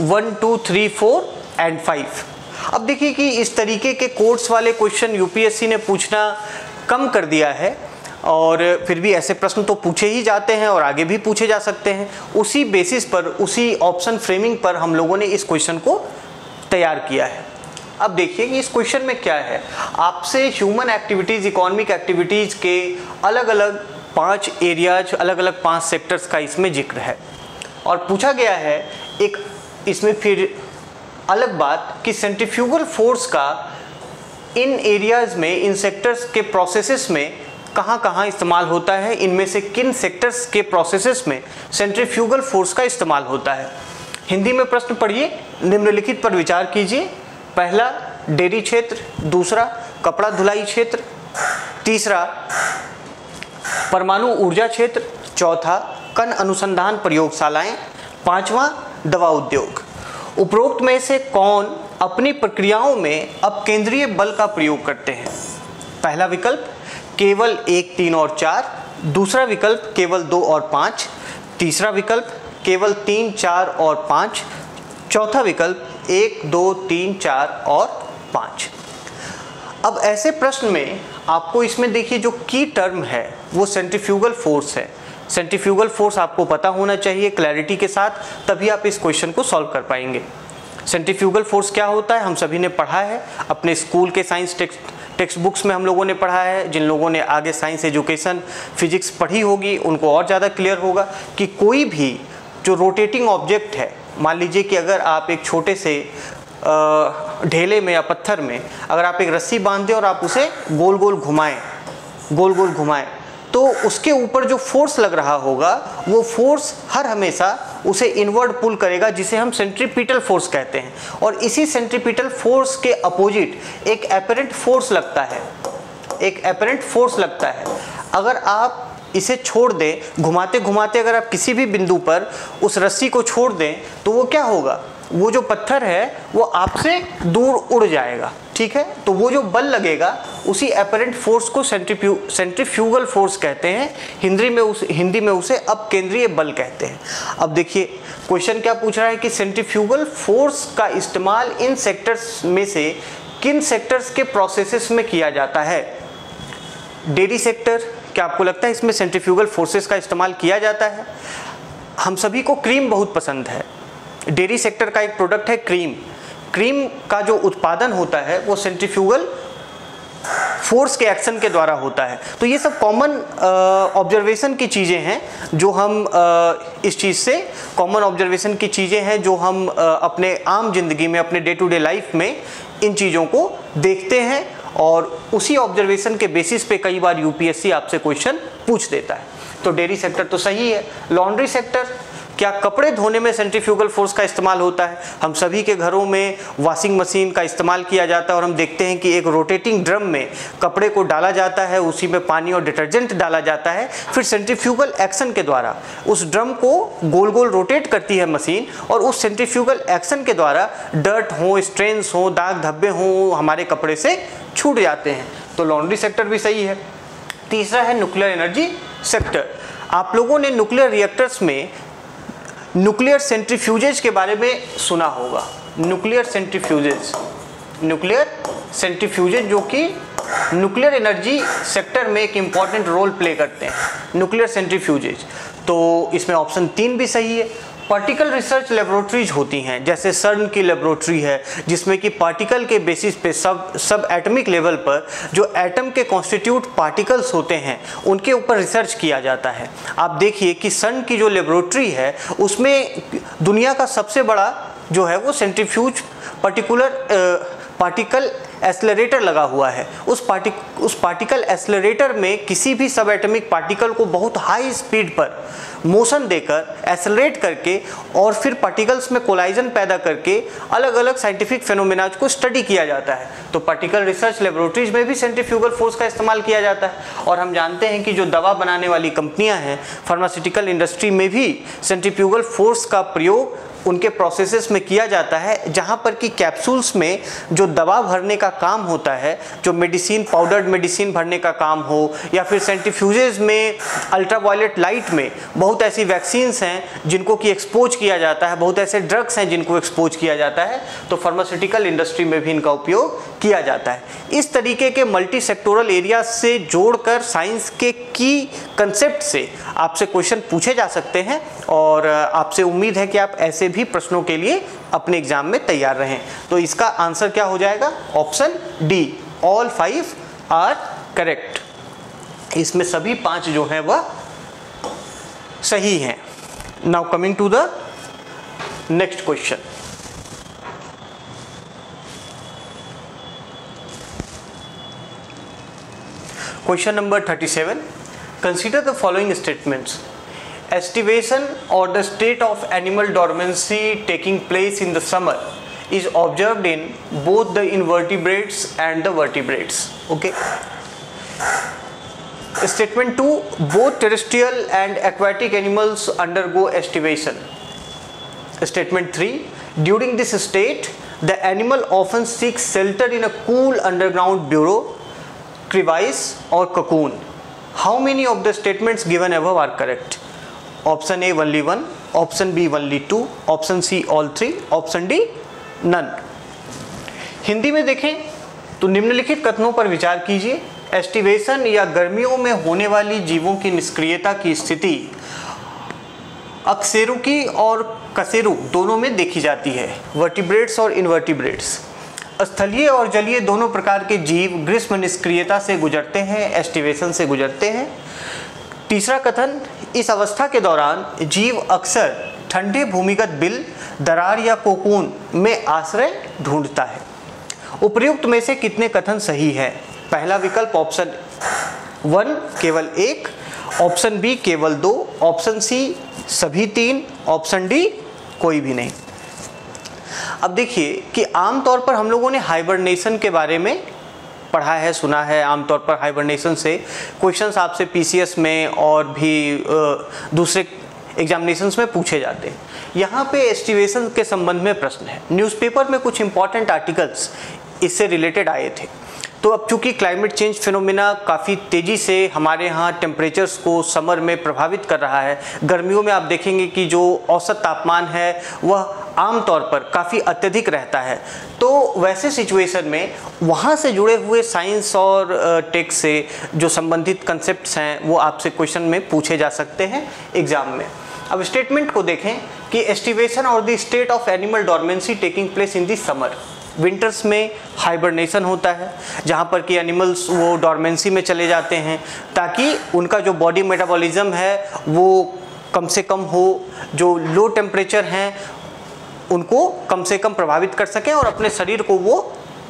1, 2, 3, 4 and 5. अब देखिए कि इस तरीके के कोड्स वाले क्वेश्चन यूपीएससी ने पूछना कम कर दिया है और फिर भी ऐसे प्रश्न तो पूछे ही जाते हैं और आगे भी पूछे जा सकते हैं। उसी बेसिस पर, उसी ऑप्शन फ्रेमिंग पर हम लोगों ने इस क्वेश्चन को तैयार किया है। अब देखिए कि इस क्वेश्चन में क्या है। आपसे ह्यूमन एक्टिविटीज़, इकोनॉमिक एक्टिविटीज़ के अलग अलग 5 एरियाज, अलग अलग 5 सेक्टर्स का इसमें जिक्र है और पूछा गया है एक इसमें फिर अलग बात कि सेंट्रीफ्यूगल फोर्स का इन एरियाज़ में, इन सेक्टर्स के प्रोसेसेस में कहाँ कहाँ इस्तेमाल होता है, इनमें से किन सेक्टर्स के प्रोसेसेस में सेंट्रीफ्यूगल फोर्स का इस्तेमाल होता है। हिंदी में प्रश्न पढ़िए, निम्नलिखित पर विचार कीजिए। पहला, डेयरी क्षेत्र, दूसरा कपड़ा धुलाई क्षेत्र, तीसरा परमाणु ऊर्जा क्षेत्र, चौथा कण अनुसंधान प्रयोगशालाएं, पांचवा दवा उद्योग। उपरोक्त में से कौन अपनी प्रक्रियाओं में अपकेंद्रीय बल का प्रयोग करते हैं? पहला विकल्प केवल 1, 3 और 4, दूसरा विकल्प केवल 2 और 5, तीसरा विकल्प केवल 3, 4 और 5, चौथा विकल्प 1, 2, 3, 4 और 5। अब ऐसे प्रश्न में आपको इसमें देखिए जो की टर्म है वो सेंट्रीफ्यूगल फोर्स है। सेंट्रीफ्यूगल फोर्स आपको पता होना चाहिए क्लैरिटी के साथ, तभी आप इस क्वेश्चन को सॉल्व कर पाएंगे। सेंट्रीफ्यूगल फोर्स क्या होता है हम सभी ने पढ़ा है अपने स्कूल के साइंस टेक्स्ट बुक्स में, हम लोगों ने पढ़ा है। जिन लोगों ने आगे साइंस एजुकेशन फिजिक्स पढ़ी होगी उनको और ज़्यादा क्लियर होगा कि कोई भी जो रोटेटिंग ऑब्जेक्ट है, मान लीजिए कि अगर आप एक छोटे से ढेले में या पत्थर में अगर आप एक रस्सी बांध दें और आप उसे गोल गोल घुमाएं तो उसके ऊपर जो फोर्स लग रहा होगा वो फोर्स हर हमेशा उसे इनवर्ड पुल करेगा, जिसे हम सेंट्रीपिटल फोर्स कहते हैं। और इसी सेंट्रीपिटल फोर्स के अपोजिट एक एपरेंट फोर्स लगता है। अगर आप इसे छोड़ दें घुमाते घुमाते, अगर आप किसी भी बिंदु पर उस रस्सी को छोड़ दें तो वो क्या होगा, वो जो पत्थर है वो आपसे दूर उड़ जाएगा, ठीक है। तो वो जो बल लगेगा उसी एपरेंट फोर्स को सेंट्रीफ्यूगल फोर्स कहते हैं। हिंदी में उसे अपकेंद्रीय बल कहते हैं। अब देखिए क्वेश्चन क्या पूछ रहा है कि सेंट्रीफ्यूगल फोर्स का इस्तेमाल इन सेक्टर्स में से किन सेक्टर्स के प्रोसेसेस में किया जाता है? डेयरी सेक्टर, क्या आपको लगता है इसमें सेंट्रीफ्यूगल फोर्सेस का इस्तेमाल किया जाता है? हम सभी को क्रीम बहुत पसंद है। डेयरी सेक्टर का एक प्रोडक्ट है क्रीम। क्रीम का जो उत्पादन होता है वो सेंट्रीफ्यूगल फोर्स के एक्शन के द्वारा होता है। तो ये सब कॉमन ऑब्जर्वेशन की चीज़ें हैं जो हम इस चीज़ से कॉमन ऑब्जर्वेशन की चीज़ें हैं जो हम अपने आम जिंदगी में अपने डे टू डे लाइफ में इन चीज़ों को देखते हैं और उसी ऑब्जर्वेशन के बेसिस पे कई बार यूपीएससी आपसे क्वेश्चन पूछ देता है। तो डेयरी सेक्टर तो सही है। लॉन्ड्री सेक्टर, क्या कपड़े धोने में सेंट्रीफ्यूगल फोर्स का इस्तेमाल होता है? हम सभी के घरों में वॉशिंग मशीन का इस्तेमाल किया जाता है और हम देखते हैं कि एक रोटेटिंग ड्रम में कपड़े को डाला जाता है, उसी में पानी और डिटर्जेंट डाला जाता है, फिर सेंट्रीफ्यूगल एक्शन के द्वारा उस ड्रम को गोल गोल रोटेट करती है मशीन और उस सेंट्रीफ्यूगल एक्शन के द्वारा डर्ट हो, स्ट्रेन्स हो, दाग धब्बे हो, हमारे कपड़े से छूट जाते हैं। तो लॉन्ड्री सेक्टर भी सही है। तीसरा है न्यूक्लियर एनर्जी सेक्टर। आप लोगों ने न्यूक्लियर रिएक्टर्स में न्यूक्लियर सेंट्रीफ्यूजेज के बारे में सुना होगा। न्यूक्लियर सेंट्रीफ्यूजेज जो कि न्यूक्लियर एनर्जी सेक्टर में एक इम्पॉर्टेंट रोल प्ले करते हैं, न्यूक्लियर सेंट्रीफ्यूजेज। तो इसमें ऑप्शन 3 भी सही है। पार्टिकल रिसर्च लेबोरेटरीज होती हैं, जैसे सर्न की लेबोरेटरी है जिसमें कि पार्टिकल के बेसिस पे सब एटॉमिक लेवल पर जो एटम के कॉन्स्टिट्यूट पार्टिकल्स होते हैं उनके ऊपर रिसर्च किया जाता है। आप देखिए कि सर्न की जो लेबोरेटरी है उसमें दुनिया का सबसे बड़ा जो है वो सेंट्रीफ्यूज पार्टिकल एक्सेलरेटर लगा हुआ है। उस पार्टिकल एक्सेलरेटर में किसी भी सब एटॉमिक पार्टिकल को बहुत हाई स्पीड पर मोशन देकर एक्सेलरेट करके और फिर पार्टिकल्स में कोलाइजन पैदा करके अलग अलग साइंटिफिक फेनोमेनाज को स्टडी किया जाता है। तो पार्टिकल रिसर्च लेबोरेटरीज में भी सेंट्रीफ्यूगल फोर्स का इस्तेमाल किया जाता है। और हम जानते हैं कि जो दवा बनाने वाली कंपनियां हैं, फार्मास्यूटिकल इंडस्ट्री में भी सेंट्रीफ्यूगल फोर्स का प्रयोग उनके प्रोसेसेस में किया जाता है, जहाँ पर कि कैप्सूल्स में जो दवा भरने का काम होता है, जो मेडिसिन पाउडर्ड मेडिसिन भरने का काम हो, या फिर सेंट्रीफ्यूजेस में अल्ट्रावायलेट लाइट में बहुत ऐसी वैक्सीन्स हैं जिनको कि एक्सपोज किया जाता है, बहुत ऐसे ड्रग्स हैं जिनको एक्सपोज किया जाता है। तो फार्मास्यूटिकल इंडस्ट्री में भी इनका उपयोग किया जाता है। इस तरीके के मल्टी सेक्टोरल एरिया से जोड़कर साइंस के की कंसेप्ट से आपसे क्वेश्चन पूछे जा सकते हैं और आपसे उम्मीद है कि आप ऐसे भी प्रश्नों के लिए अपने एग्जाम में तैयार रहें। तो इसका आंसर क्या हो जाएगा? Option D, all 5 are correct. इसमें सभी 5 जो हैं वह सही हैं। Now coming to the next question. Question number 37. Consider the following statements. Estivation or the state of animal dormancy taking place in the summer is observed in both the invertebrates and the vertebrates. Okay. Statement 2, both terrestrial and aquatic animals undergo estivation. Statement 3, during this state, the animal often seeks shelter in a cool underground burrow, crevice or cocoon. How many of the statements given above are correct? Option A only 1, option B only 2, option C all 3, option D none. Hindi में देखें तो निम्नलिखित कथनों पर विचार कीजिए। एस्टिवेशन या गर्मियों में होने वाली जीवों की निष्क्रियता की स्थिति अकशेरुकी और कशेरु दोनों में देखी जाती है, वर्टिब्रेट्स और इनवर्टिब्रेट्स। स्थलीय और जलीय दोनों प्रकार के जीव ग्रीष्म निष्क्रियता से गुजरते हैं, एस्टिवेशन से गुजरते हैं। तीसरा कथन, इस अवस्था के दौरान जीव अक्सर ठंडे भूमिगत बिल, दरार या कोकून में आश्रय ढूंढता है। उपर्युक्त में से कितने कथन सही है? पहला विकल्प ऑप्शन 1 केवल 1, ऑप्शन बी केवल 2, ऑप्शन सी सभी 3, ऑप्शन डी कोई भी नहीं। अब देखिए कि आमतौर पर हम लोगों ने हाइबरनेशन के बारे में पढ़ा है, सुना है। आमतौर पर हाइबरनेशन से क्वेश्चंस आपसे पीसीएस में और भी दूसरे एग्जामिनेशंस में पूछे जाते हैं। यहाँ पे एस्टिवेशन के संबंध में प्रश्न है। न्यूज़पेपर में कुछ इंपॉर्टेंट आर्टिकल्स इससे रिलेटेड आए थे। तो अब चूंकि क्लाइमेट चेंज फिनोमिना काफ़ी तेज़ी से हमारे यहाँ टेम्परेचर्स को समर में प्रभावित कर रहा है। गर्मियों में आप देखेंगे कि जो औसत तापमान है वह आमतौर पर काफ़ी अत्यधिक रहता है। तो वैसे सिचुएशन में वहाँ से जुड़े हुए साइंस और टेक से जो संबंधित कंसेप्ट्स हैं वो आपसे क्वेश्चन में पूछे जा सकते हैं एग्जाम में। अब स्टेटमेंट को देखें कि एस्टिवेशन और the state of animal dormancy taking place in the summer. Winters में हाइबरनेशन होता है जहाँ पर कि एनिमल्स वो डॉर्मेंसी में चले जाते हैं ताकि उनका जो बॉडी मेटाबॉलिज्म है वो कम से कम हो, जो लो टेम्परेचर हैं उनको कम से कम प्रभावित कर सकें और अपने शरीर को वो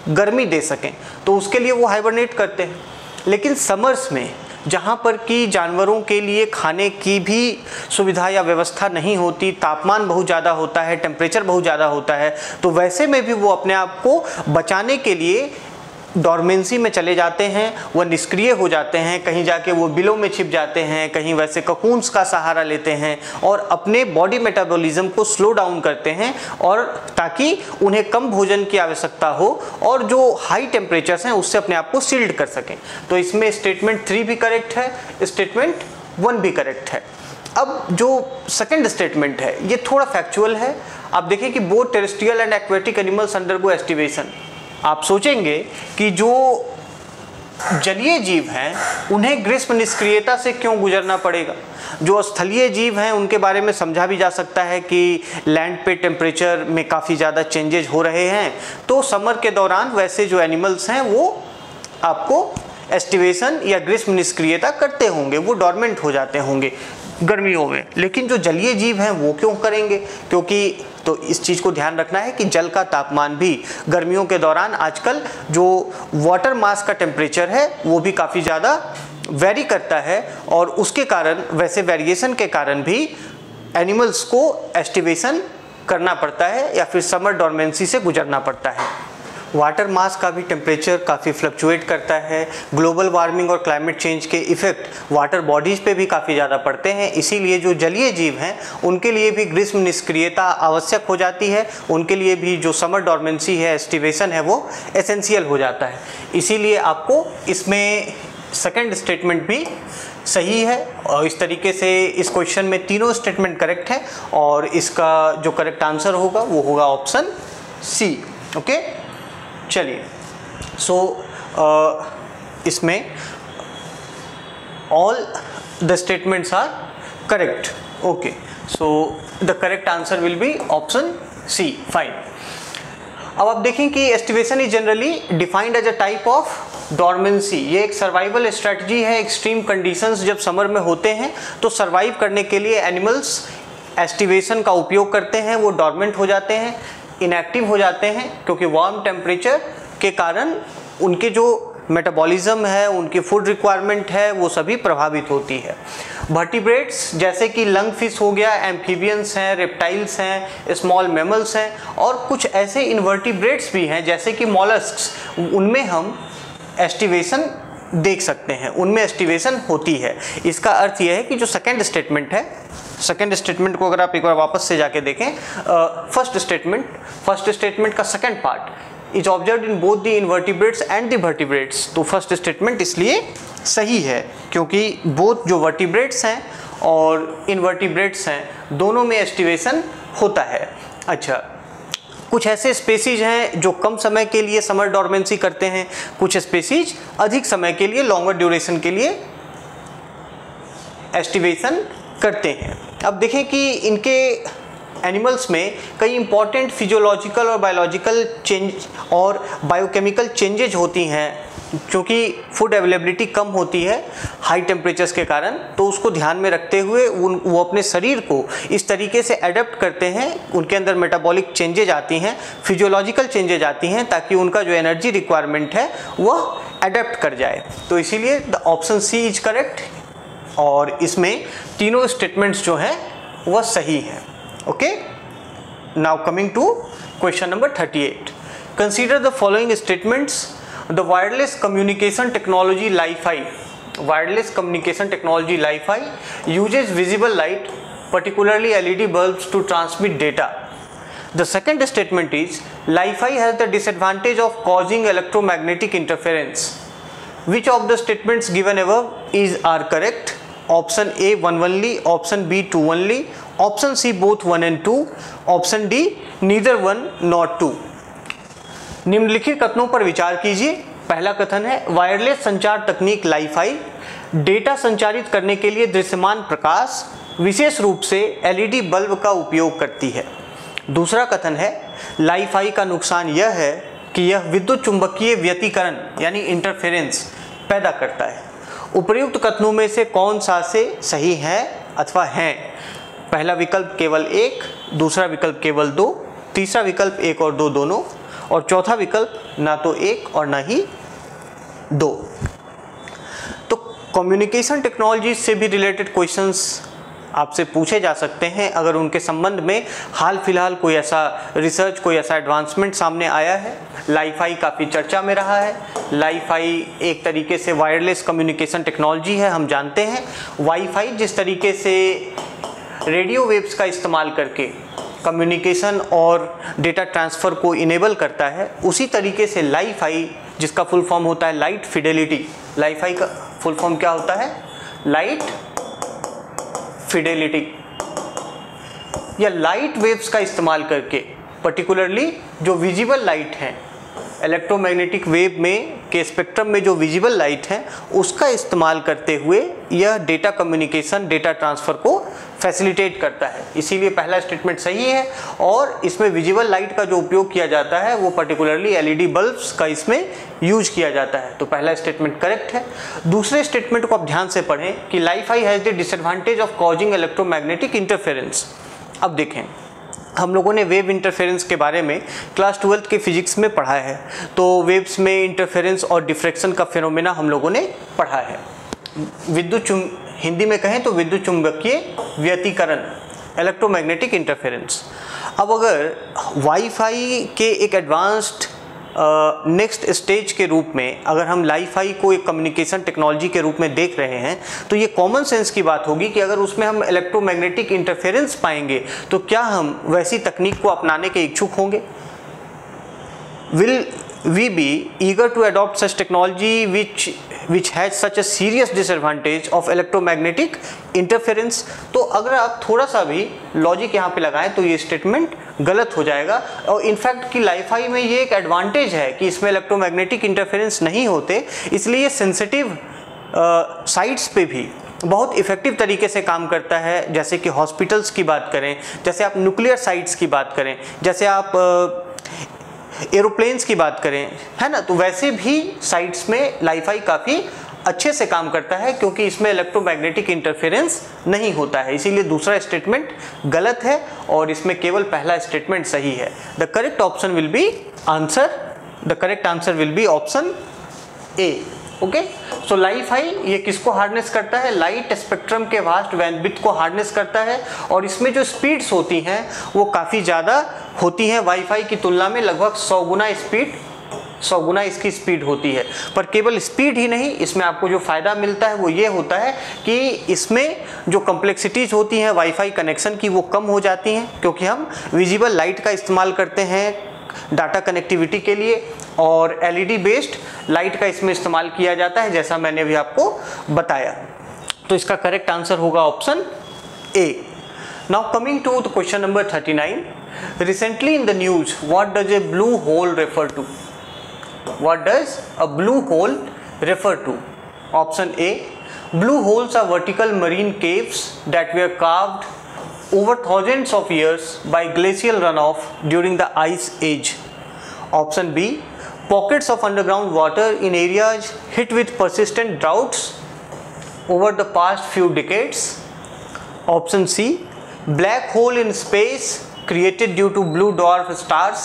गर्मी दे सकें, तो उसके लिए वो हाइबरनेट करते हैं। लेकिन समर्स में जहाँ पर कि जानवरों के लिए खाने की भी सुविधा या व्यवस्था नहीं होती, तापमान बहुत ज़्यादा होता है, टेम्परेचर बहुत ज़्यादा होता है, तो वैसे में भी वो अपने आप को बचाने के लिए डॉर्मेंसी में चले जाते हैं, वह निष्क्रिय हो जाते हैं, कहीं जाके वो बिलों में छिप जाते हैं, कहीं वैसे ककून्स का सहारा लेते हैं और अपने बॉडी मेटाबॉलिज्म को स्लो डाउन करते हैं और ताकि उन्हें कम भोजन की आवश्यकता हो और जो हाई टेम्परेचर्स हैं उससे अपने आप को शील्ड कर सकें। तो इसमें स्टेटमेंट 3 भी करेक्ट है, स्टेटमेंट 1 भी करेक्ट है। अब जो सेकेंड स्टेटमेंट है ये थोड़ा फैक्चुअल है। आप देखें कि both terrestrial and aquatic animals undergo aestivation. आप सोचेंगे कि जो जलीय जीव हैं उन्हें ग्रीष्म निष्क्रियता से क्यों गुजरना पड़ेगा। जो स्थलीय जीव हैं उनके बारे में समझा भी जा सकता है कि लैंड पे टेम्परेचर में काफ़ी ज़्यादा चेंजेज हो रहे हैं, तो समर के दौरान वैसे जो एनिमल्स हैं वो आपको एस्टिवेशन या ग्रीष्म निष्क्रियता करते होंगे, वो डॉर्मेंट हो जाते होंगे गर्मियों में। लेकिन जो जलीय जीव हैं वो क्यों करेंगे? क्योंकि तो इस चीज़ को ध्यान रखना है कि जल का तापमान भी गर्मियों के दौरान आजकल जो वाटर मास का टेम्परेचर है वो भी काफ़ी ज़्यादा वेरी करता है और उसके कारण वैसे वेरिएशन के कारण भी एनिमल्स को एस्टिवेशन करना पड़ता है या फिर समर डॉर्मेंसी से गुजरना पड़ता है। वाटर मास का भी टेम्परेचर काफ़ी फ्लक्चुएट करता है। ग्लोबल वार्मिंग और क्लाइमेट चेंज के इफ़ेक्ट वाटर बॉडीज़ पे भी काफ़ी ज़्यादा पड़ते हैं, इसीलिए जो जलीय जीव हैं उनके लिए भी ग्रीष्म निष्क्रियता आवश्यक हो जाती है। उनके लिए भी जो समर डॉर्मेंसी है, एस्टिवेशन है, वो एसेंशियल हो जाता है। इसीलिए आपको इसमें सेकंड स्टेटमेंट भी सही है और इस तरीके से इस क्वेश्चन में तीनों स्टेटमेंट करेक्ट है और इसका जो करेक्ट आंसर होगा वो होगा ऑप्शन सी। ओके, चलिए, इसमें all the statements are correct. Okay, so the correct answer will be option C. Fine. अब आप देखें कि aestivation is generally defined as a type of dormancy. ये एक सर्वाइवल स्ट्रेटजी है। एक्सट्रीम कंडीशंस जब समर में होते हैं तो सर्वाइव करने के लिए एनिमल्स एस्टिवेशन का उपयोग करते हैं, वो डॉर्मेंट हो जाते हैं, इनएक्टिव हो जाते हैं, क्योंकि वार्म टेम्परेचर के कारण उनके जो मेटाबॉलिज्म है, उनकी फूड रिक्वायरमेंट है, वो सभी प्रभावित होती है। वर्टिब्रेट्स जैसे कि लंग फिश हो गया, एम्फीबियंस हैं, रेप्टाइल्स हैं, स्मॉल मैमल्स हैं और कुछ ऐसे इनवर्टिब्रेट्स भी हैं जैसे कि मॉलस्क्स, उनमें हम एस्टिवेशन देख सकते हैं, उनमें एस्टिवेशन होती है। इसका अर्थ यह है कि जो सेकेंड स्टेटमेंट है, सेकेंड स्टेटमेंट को अगर आप एक बार वापस से जाके देखें, फर्स्ट स्टेटमेंट का second part is observed in both the invertebrates and the vertebrates. तो फर्स्ट स्टेटमेंट इसलिए सही है क्योंकि बोथ जो वर्टिब्रेट्स हैं और इनवर्टिब्रेट्स हैं दोनों में एस्टिवेशन होता है। अच्छा, कुछ ऐसे स्पेसीज हैं जो कम समय के लिए समर डॉर्मेंसी करते हैं, कुछ स्पेसीज अधिक समय के लिए, लॉन्गर ड्यूरेशन के लिए एस्टिवेशन करते हैं। अब देखें कि इनके एनिमल्स में कई इंपॉर्टेंट फिजियोलॉजिकल और बायोलॉजिकल चेंज और बायोकेमिकल चेंजेज होती हैं, क्योंकि फूड अवेलेबिलिटी कम होती है हाई टेम्परेचर्स के कारण। तो उसको ध्यान में रखते हुए वो अपने शरीर को इस तरीके से अडेप्ट करते हैं, उनके अंदर मेटाबॉलिक चेंजेज आती हैं, फिजियोलॉजिकल चेंजेज आती हैं, ताकि उनका जो एनर्जी रिक्वायरमेंट है वह अडेप्ट कर जाए। तो इसीलिए the option C is correct, और इसमें तीनों स्टेटमेंट्स जो हैं वह सही हैं। Okay, now coming to question number 38। Consider the following statements. The wireless communication technology Li-Fi uses visible light, particularly LED bulbs, to transmit data. The second statement is Li-Fi has the disadvantage of causing electromagnetic interference. Which of the statements given above are correct? Option A 1 only, option B 2 only, option C both 1 and 2, option D neither 1 nor 2. निम्नलिखित कथनों पर विचार कीजिए। पहला कथन है वायरलेस संचार तकनीक लाईफाई डेटा संचारित करने के लिए दृश्यमान प्रकाश, विशेष रूप से एलईडी बल्ब का उपयोग करती है। दूसरा कथन है लाईफाई का नुकसान यह है कि यह विद्युत चुंबकीय व्यतिकरण यानी इंटरफेरेंस पैदा करता है। उपर्युक्त कथनों में से कौन सा से सही है अथवा हैं? पहला विकल्प केवल 1, दूसरा विकल्प केवल 2, तीसरा विकल्प 1 और 2 दोनों, और चौथा विकल्प ना तो 1 और ना ही 2। तो कम्युनिकेशन टेक्नोलॉजी से भी रिलेटेड क्वेश्चंस आपसे पूछे जा सकते हैं अगर उनके संबंध में हाल फिलहाल कोई ऐसा रिसर्च, कोई ऐसा एडवांसमेंट सामने आया है। लाईफाई काफ़ी चर्चा में रहा है। लाईफाई एक तरीके से वायरलेस कम्युनिकेशन टेक्नोलॉजी है, हम जानते हैं। वाईफाई जिस तरीके से रेडियो वेव्स का इस्तेमाल करके कम्युनिकेशन और डेटा ट्रांसफ़र को इनेबल करता है, उसी तरीके से लाईफाई जिसका फुल फॉर्म होता है लाइट फिडेलिटी, लाईफाई का फुल फॉर्म क्या होता है? लाइट फिडेलिटी, या लाइट वेव्स का इस्तेमाल करके पर्टिकुलरली जो विजिबल लाइट है, इलेक्ट्रोमैग्नेटिक वेव में के स्पेक्ट्रम में जो विजिबल लाइट है उसका इस्तेमाल करते हुए यह डेटा कम्युनिकेशन, डेटा ट्रांसफ़र को फैसिलिटेट करता है। इसीलिए पहला स्टेटमेंट सही है, और इसमें विजिबल लाइट का जो उपयोग किया जाता है वो पर्टिकुलरली एलईडी बल्ब्स का इसमें यूज किया जाता है। तो पहला स्टेटमेंट करेक्ट है। दूसरे स्टेटमेंट को आप ध्यान से पढ़ें कि Li-Fi has the disadvantage of causing electromagnetic interference. अब देखें, हम लोगों ने वेव इंटरफेरेंस के बारे में क्लास 12th के फिजिक्स में पढ़ा है। तो वेव्स में इंटरफेरेंस और डिफ्रैक्शन का फिनोमेना हम लोगों ने पढ़ा है। हिंदी में कहें तो विद्युत चुंबकीय व्यतिकरण, इलेक्ट्रोमैग्नेटिक इंटरफेरेंस। अब अगर वाईफाई के एक एडवांस्ड नेक्स्ट स्टेज के रूप में अगर हम लाईफाई को एक कम्युनिकेशन टेक्नोलॉजी के रूप में देख रहे हैं, तो ये कॉमन सेंस की बात होगी कि अगर उसमें हम इलेक्ट्रोमैग्नेटिक इंटरफेरेंस पाएंगे तो क्या हम वैसी तकनीक को अपनाने के इच्छुक होंगे? Will we be eager to adopt such technology which has such a serious disadvantage of electromagnetic interference? तो अगर आप थोड़ा सा भी लॉजिक यहाँ पे लगाएं तो ये स्टेटमेंट गलत हो जाएगा। और इनफैक्ट कि लाईफाई में ये एक एडवांटेज है कि इसमें इलेक्ट्रोमैग्नेटिक इंटरफेरेंस नहीं होते, इसलिए सेंसिटिव साइट्स पे भी बहुत इफ़ेक्टिव तरीके से काम करता है। जैसे कि हॉस्पिटल्स की बात करें, जैसे आप न्यूक्लियर साइट्स की बात करें, जैसे आप एरोप्लेन्स की बात करें, है ना, तो वैसे भी साइट्स में लाईफाई काफ़ी अच्छे से काम करता है क्योंकि इसमें इलेक्ट्रोमैग्नेटिक इंटरफेरेंस नहीं होता है। इसीलिए दूसरा स्टेटमेंट गलत है और इसमें केवल पहला स्टेटमेंट सही है। The correct answer will be option A. Okay, so Li-Fi ये किसको हार्नेस करता है? लाइट स्पेक्ट्रम के वास्ट बैंडविड्थ को हार्नेस करता है, और इसमें जो स्पीड्स होती हैं वो काफ़ी ज़्यादा होती हैं वाईफाई की तुलना में, लगभग 100 गुना स्पीड 100 गुना इसकी स्पीड होती है। पर केवल स्पीड ही नहीं, इसमें आपको जो फ़ायदा मिलता है वो ये होता है कि इसमें जो कम्प्लेक्सिटीज़ होती हैं वाईफाई कनेक्शन की वो कम हो जाती हैं, क्योंकि हम विजिबल लाइट का इस्तेमाल करते हैं डाटा कनेक्टिविटी के लिए और एलईडी बेस्ड लाइट का इसमें इस्तेमाल किया जाता है, जैसा मैंने अभी आपको बताया। तो इसका करेक्ट आंसर होगा option A. Now coming to the question number 39, recently in the news what does a blue hole refer to? What does a blue hole refer to? Option A, blue holes are vertical marine caves that were carved over thousands of years by glacial runoff during the ice age. Option B, pockets of underground water in areas hit with persistent droughts over the past few decades. Option C, black hole in space created due to blue dwarf stars.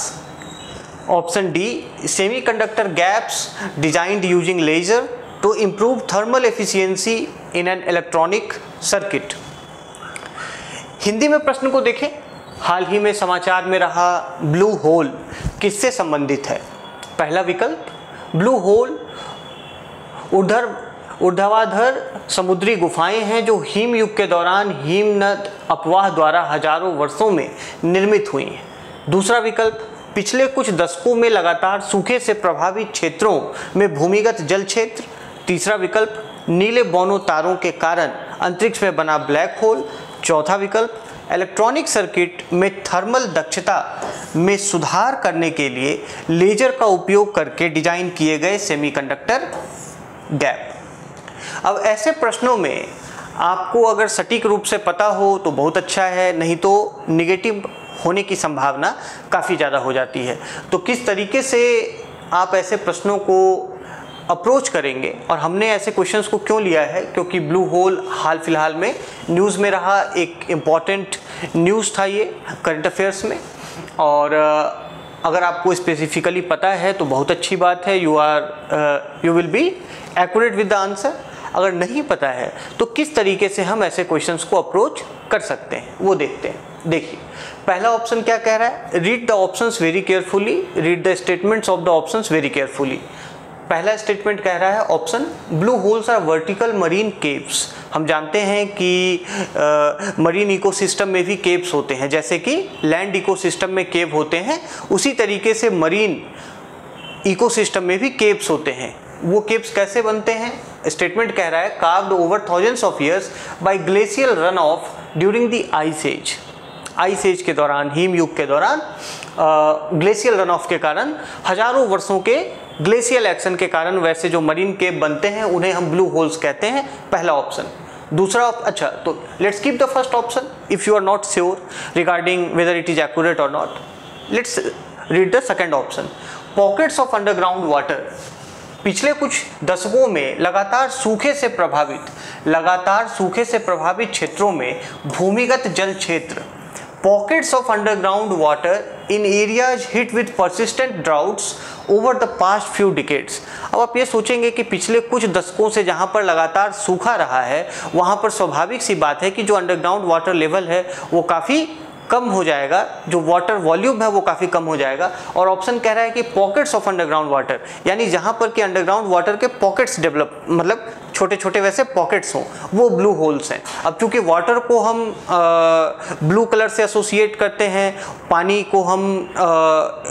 Option D, semiconductor gaps designed using laser to improve thermal efficiency in an electronic circuit. Hindi में प्रश्न को देखें। हाल ही में समाचार में रहा ब्लू होल किससे संबंधित है? पहला विकल्प, ब्लू होल ऊर्ध्वाधर समुद्री गुफाएं हैं जो हिम युग के दौरान हिमनद अपवाह द्वारा हजारों वर्षों में निर्मित हुई हैं। दूसरा विकल्प, पिछले कुछ दशकों में लगातार सूखे से प्रभावित क्षेत्रों में भूमिगत जल क्षेत्र। तीसरा विकल्प, नीले बोनो तारों के कारण अंतरिक्ष में बना ब्लैक होल। चौथा विकल्प, इलेक्ट्रॉनिक सर्किट में थर्मल दक्षता में सुधार करने के लिए लेजर का उपयोग करके डिजाइन किए गए सेमीकंडक्टर गैप। अब ऐसे प्रश्नों में आपको अगर सटीक रूप से पता हो तो बहुत अच्छा है, नहीं तो निगेटिव होने की संभावना काफ़ी ज़्यादा हो जाती है। तो किस तरीके से आप ऐसे प्रश्नों को अप्रोच करेंगे और हमने ऐसे क्वेश्चंस को क्यों लिया है, क्योंकि ब्लू होल हाल फिलहाल में न्यूज़ में रहा एक इम्पॉर्टेंट न्यूज़ था ये करंट अफेयर्स में। और अगर आपको स्पेसिफिकली पता है तो बहुत अच्छी बात है, you will be accurate with the answer. अगर नहीं पता है तो किस तरीके से हम ऐसे क्वेश्चंस को अप्रोच कर सकते हैं वो देखते हैं। देखिए पहला ऑप्शन क्या कह रहा है, read the options very carefully, read the statements of the options very carefully. पहला स्टेटमेंट कह रहा है option, blue holes are vertical marine caves. हम जानते हैं कि मरीन इकोसिस्टम में भी केव्स होते हैं, जैसे कि लैंड इकोसिस्टम में केव होते हैं, उसी तरीके से मरीन इकोसिस्टम में भी केव्स होते हैं। वो केव्स कैसे बनते हैं? स्टेटमेंट कह रहा है carved over thousands of years by glacial run off during the ice age. Ice age के दौरान, हिम युग के दौरान ग्लेशियल रन ऑफ के कारण, हजारों वर्षों के ग्लेशियल एक्शन के कारण वैसे जो मरीन केव बनते हैं उन्हें हम ब्लू होल्स कहते हैं। पहला ऑप्शन। दूसरा अच्छा, तो let's keep the first option if you are not sure regarding whether it is accurate और not. Let's read the second option, pockets of underground water. पिछले कुछ दशकों में लगातार सूखे से प्रभावित क्षेत्रों में भूमिगत जल क्षेत्र, pockets of underground water in areas hit with persistent droughts over the past few decades. अब आप ये सोचेंगे कि पिछले कुछ दशकों से जहाँ पर लगातार सूखा रहा है वहाँ पर स्वाभाविक सी बात है कि जो अंडरग्राउंड वाटर लेवल है वो काफ़ी कम हो जाएगा, जो वाटर वॉल्यूम है वो काफ़ी कम हो जाएगा। और ऑप्शन कह रहा है कि पॉकेट्स ऑफ अंडरग्राउंड वाटर, यानी जहाँ पर कि अंडरग्राउंड वाटर के पॉकेट्स डेवलप, मतलब छोटे छोटे वैसे पॉकेट्स हों, वो ब्लू होल्स हैं। अब चूँकि वाटर को हम ब्लू कलर से एसोसिएट करते हैं, पानी को हम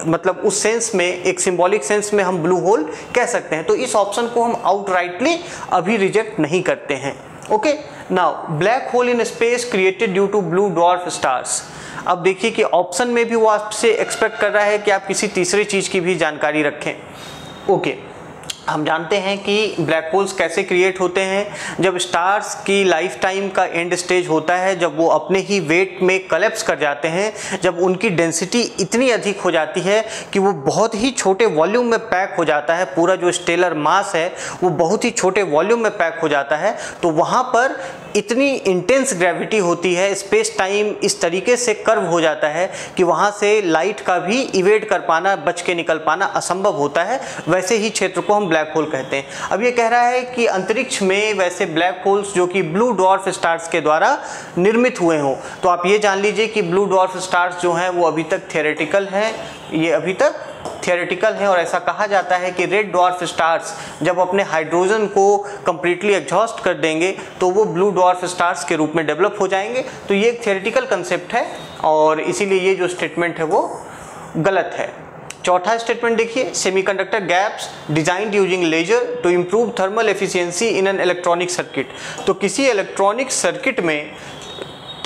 मतलब उस सेंस में, एक सिंबॉलिक सेंस में हम ब्लू होल कह सकते हैं, तो इस ऑप्शन को हम आउटराइटली अभी रिजेक्ट नहीं करते हैं। Okay, now black hole in space created due to blue dwarf stars. अब देखिए कि ऑप्शन में भी वो आपसे एक्सपेक्ट कर रहा है कि आप किसी तीसरी चीज़ की भी जानकारी रखें। ओके, हम जानते हैं कि ब्लैक होल्स कैसे क्रिएट होते हैं, जब स्टार्स की लाइफ टाइम का एंड स्टेज होता है, जब वो अपने ही वेट में कलेप्स कर जाते हैं, जब उनकी डेंसिटी इतनी अधिक हो जाती है कि वो बहुत ही छोटे वॉल्यूम में पैक हो जाता है, पूरा जो स्टेलर मास है वो बहुत ही छोटे वॉल्यूम में पैक हो जाता है, तो वहाँ पर इतनी इंटेंस ग्रेविटी होती है, स्पेस टाइम इस तरीके से कर्व हो जाता है कि वहाँ से लाइट का भी इवेड कर पाना, बच के निकल पाना असंभव होता है। वैसे ही क्षेत्र को हम ब्लैक होल कहते हैं। अब ये कह रहा है कि अंतरिक्ष में वैसे ब्लैक होल्स जो कि ब्लू डॉर्फ स्टार्स के द्वारा निर्मित हुए हों, तो आप ये जान लीजिए कि ब्लू डॉर्फ स्टार्स जो हैं वो अभी तक थियोरेटिकल हैं, ये अभी तक थियोरेटिकल हैं और ऐसा कहा जाता है कि रेड ड्वार्फ स्टार्स जब अपने हाइड्रोजन को कंप्लीटली एग्जॉस्ट कर देंगे तो वो ब्लू ड्वार्फ स्टार्स के रूप में डेवलप हो जाएंगे। तो ये एक थियोरेटिकल कंसेप्ट है और इसीलिए ये जो स्टेटमेंट है वो गलत है। चौथा स्टेटमेंट देखिए, semiconductor gaps designed using laser to improve thermal efficiency in an electronic circuit. तो किसी इलेक्ट्रॉनिक सर्किट में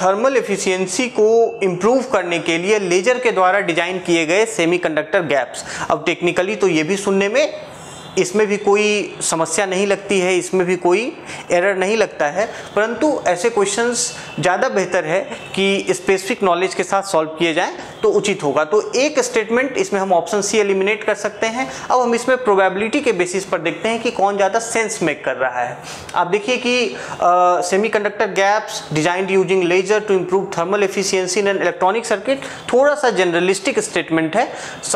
थर्मल एफिशिएंसी को इम्प्रूव करने के लिए लेजर के द्वारा डिजाइन किए गए सेमीकंडक्टर गैप्स। अब टेक्निकली तो ये भी सुनने में इसमें भी कोई समस्या नहीं लगती है, इसमें भी कोई एरर नहीं लगता है, परंतु ऐसे क्वेश्चंस ज़्यादा बेहतर है कि स्पेसिफिक नॉलेज के साथ सॉल्व किए जाएं तो उचित होगा। तो एक स्टेटमेंट इसमें हम ऑप्शन सी एलिमिनेट कर सकते हैं। अब हम इसमें प्रोबेबिलिटी के बेसिस पर देखते हैं कि कौन ज़्यादा सेंस मेक कर रहा है। आप देखिए कि semiconductor gaps designed using laser to improve thermal efficiency in an electronic circuit थोड़ा सा जनरलिस्टिक स्टेटमेंट है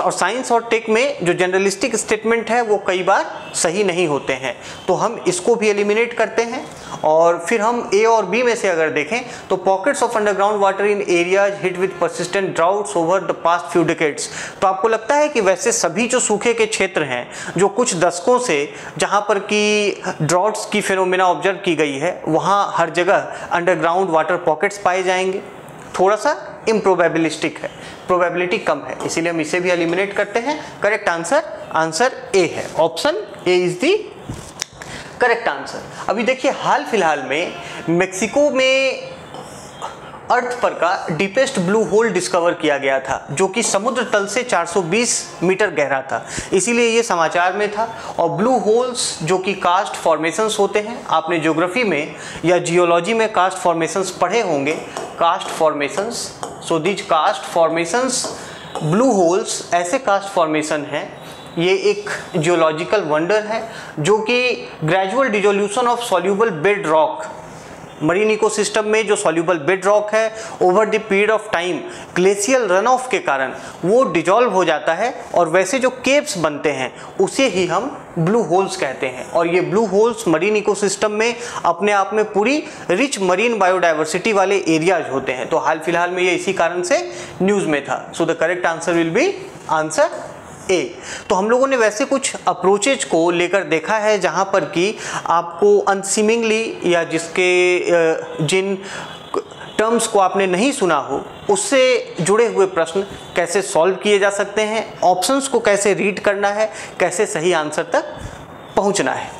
और साइंस और टेक में जो जनरलिस्टिक स्टेटमेंट है वो कई बार सही नहीं होते हैं, तो हम इसको भी एलिमिनेट करते हैं। और फिर हम ए और बी में से अगर देखें तो pockets of underground water in areas hit with persistent droughts over the past few decades. तो आपको लगता है कि वैसे सभी जो सूखे के क्षेत्र हैं जो कुछ दशकों से जहां पर कि ड्राउट्स की फिनोमेना ऑब्जर्व की गई है वहां हर जगह अंडरग्राउंड वाटर पॉकेट्स पाए जाएंगे? थोड़ा सा इम्प्रोबेबिलिस्टिक है, प्रोबेबिलिटी कम है, इसीलिए हम इसे भी एलिमिनेट करते हैं। करेक्ट आंसर ए है, option A is the correct answer. अभी देखिए हाल फिलहाल में मेक्सिको में अर्थ पर का डीपेस्ट ब्लू होल डिस्कवर किया गया था जो कि समुद्र तल से 420 मीटर गहरा था, इसीलिए ये समाचार में था। और ब्लू होल्स जो कि कास्ट फॉर्मेशंस होते हैं, आपने ज्योग्राफी में या जियोलॉजी में कास्ट फॉर्मेशंस पढ़े होंगे, karst formations. So these karst formations blue holes ऐसे कास्ट फॉर्मेशन हैं, ये एक जियोलॉजिकल वंडर है जो कि gradual dissolution of soluble bed rock, marine ecosystem में जो सॉल्यूबल बेड रॉक है over the period of time glacial run off के कारण वो डिजॉल्व हो जाता है और वैसे जो केव्स बनते हैं उसे ही हम ब्लू होल्स कहते हैं। और ये ब्लू होल्स मरीन इकोसिस्टम में अपने आप में पूरी रिच मरीन बायोडाइवर्सिटी वाले एरियाज होते हैं। तो हाल फिलहाल में ये इसी कारण से न्यूज़ में था। सो the correct answer will B answer A. तो हम लोगों ने वैसे कुछ अप्रोचेज को लेकर देखा है जहां पर कि आपको अनसीमिंगली या जिन टर्म्स को आपने नहीं सुना हो उससे जुड़े हुए प्रश्न कैसे सॉल्व किए जा सकते हैं, ऑप्शंस को कैसे रीड करना है, कैसे सही आंसर तक पहुंचना है।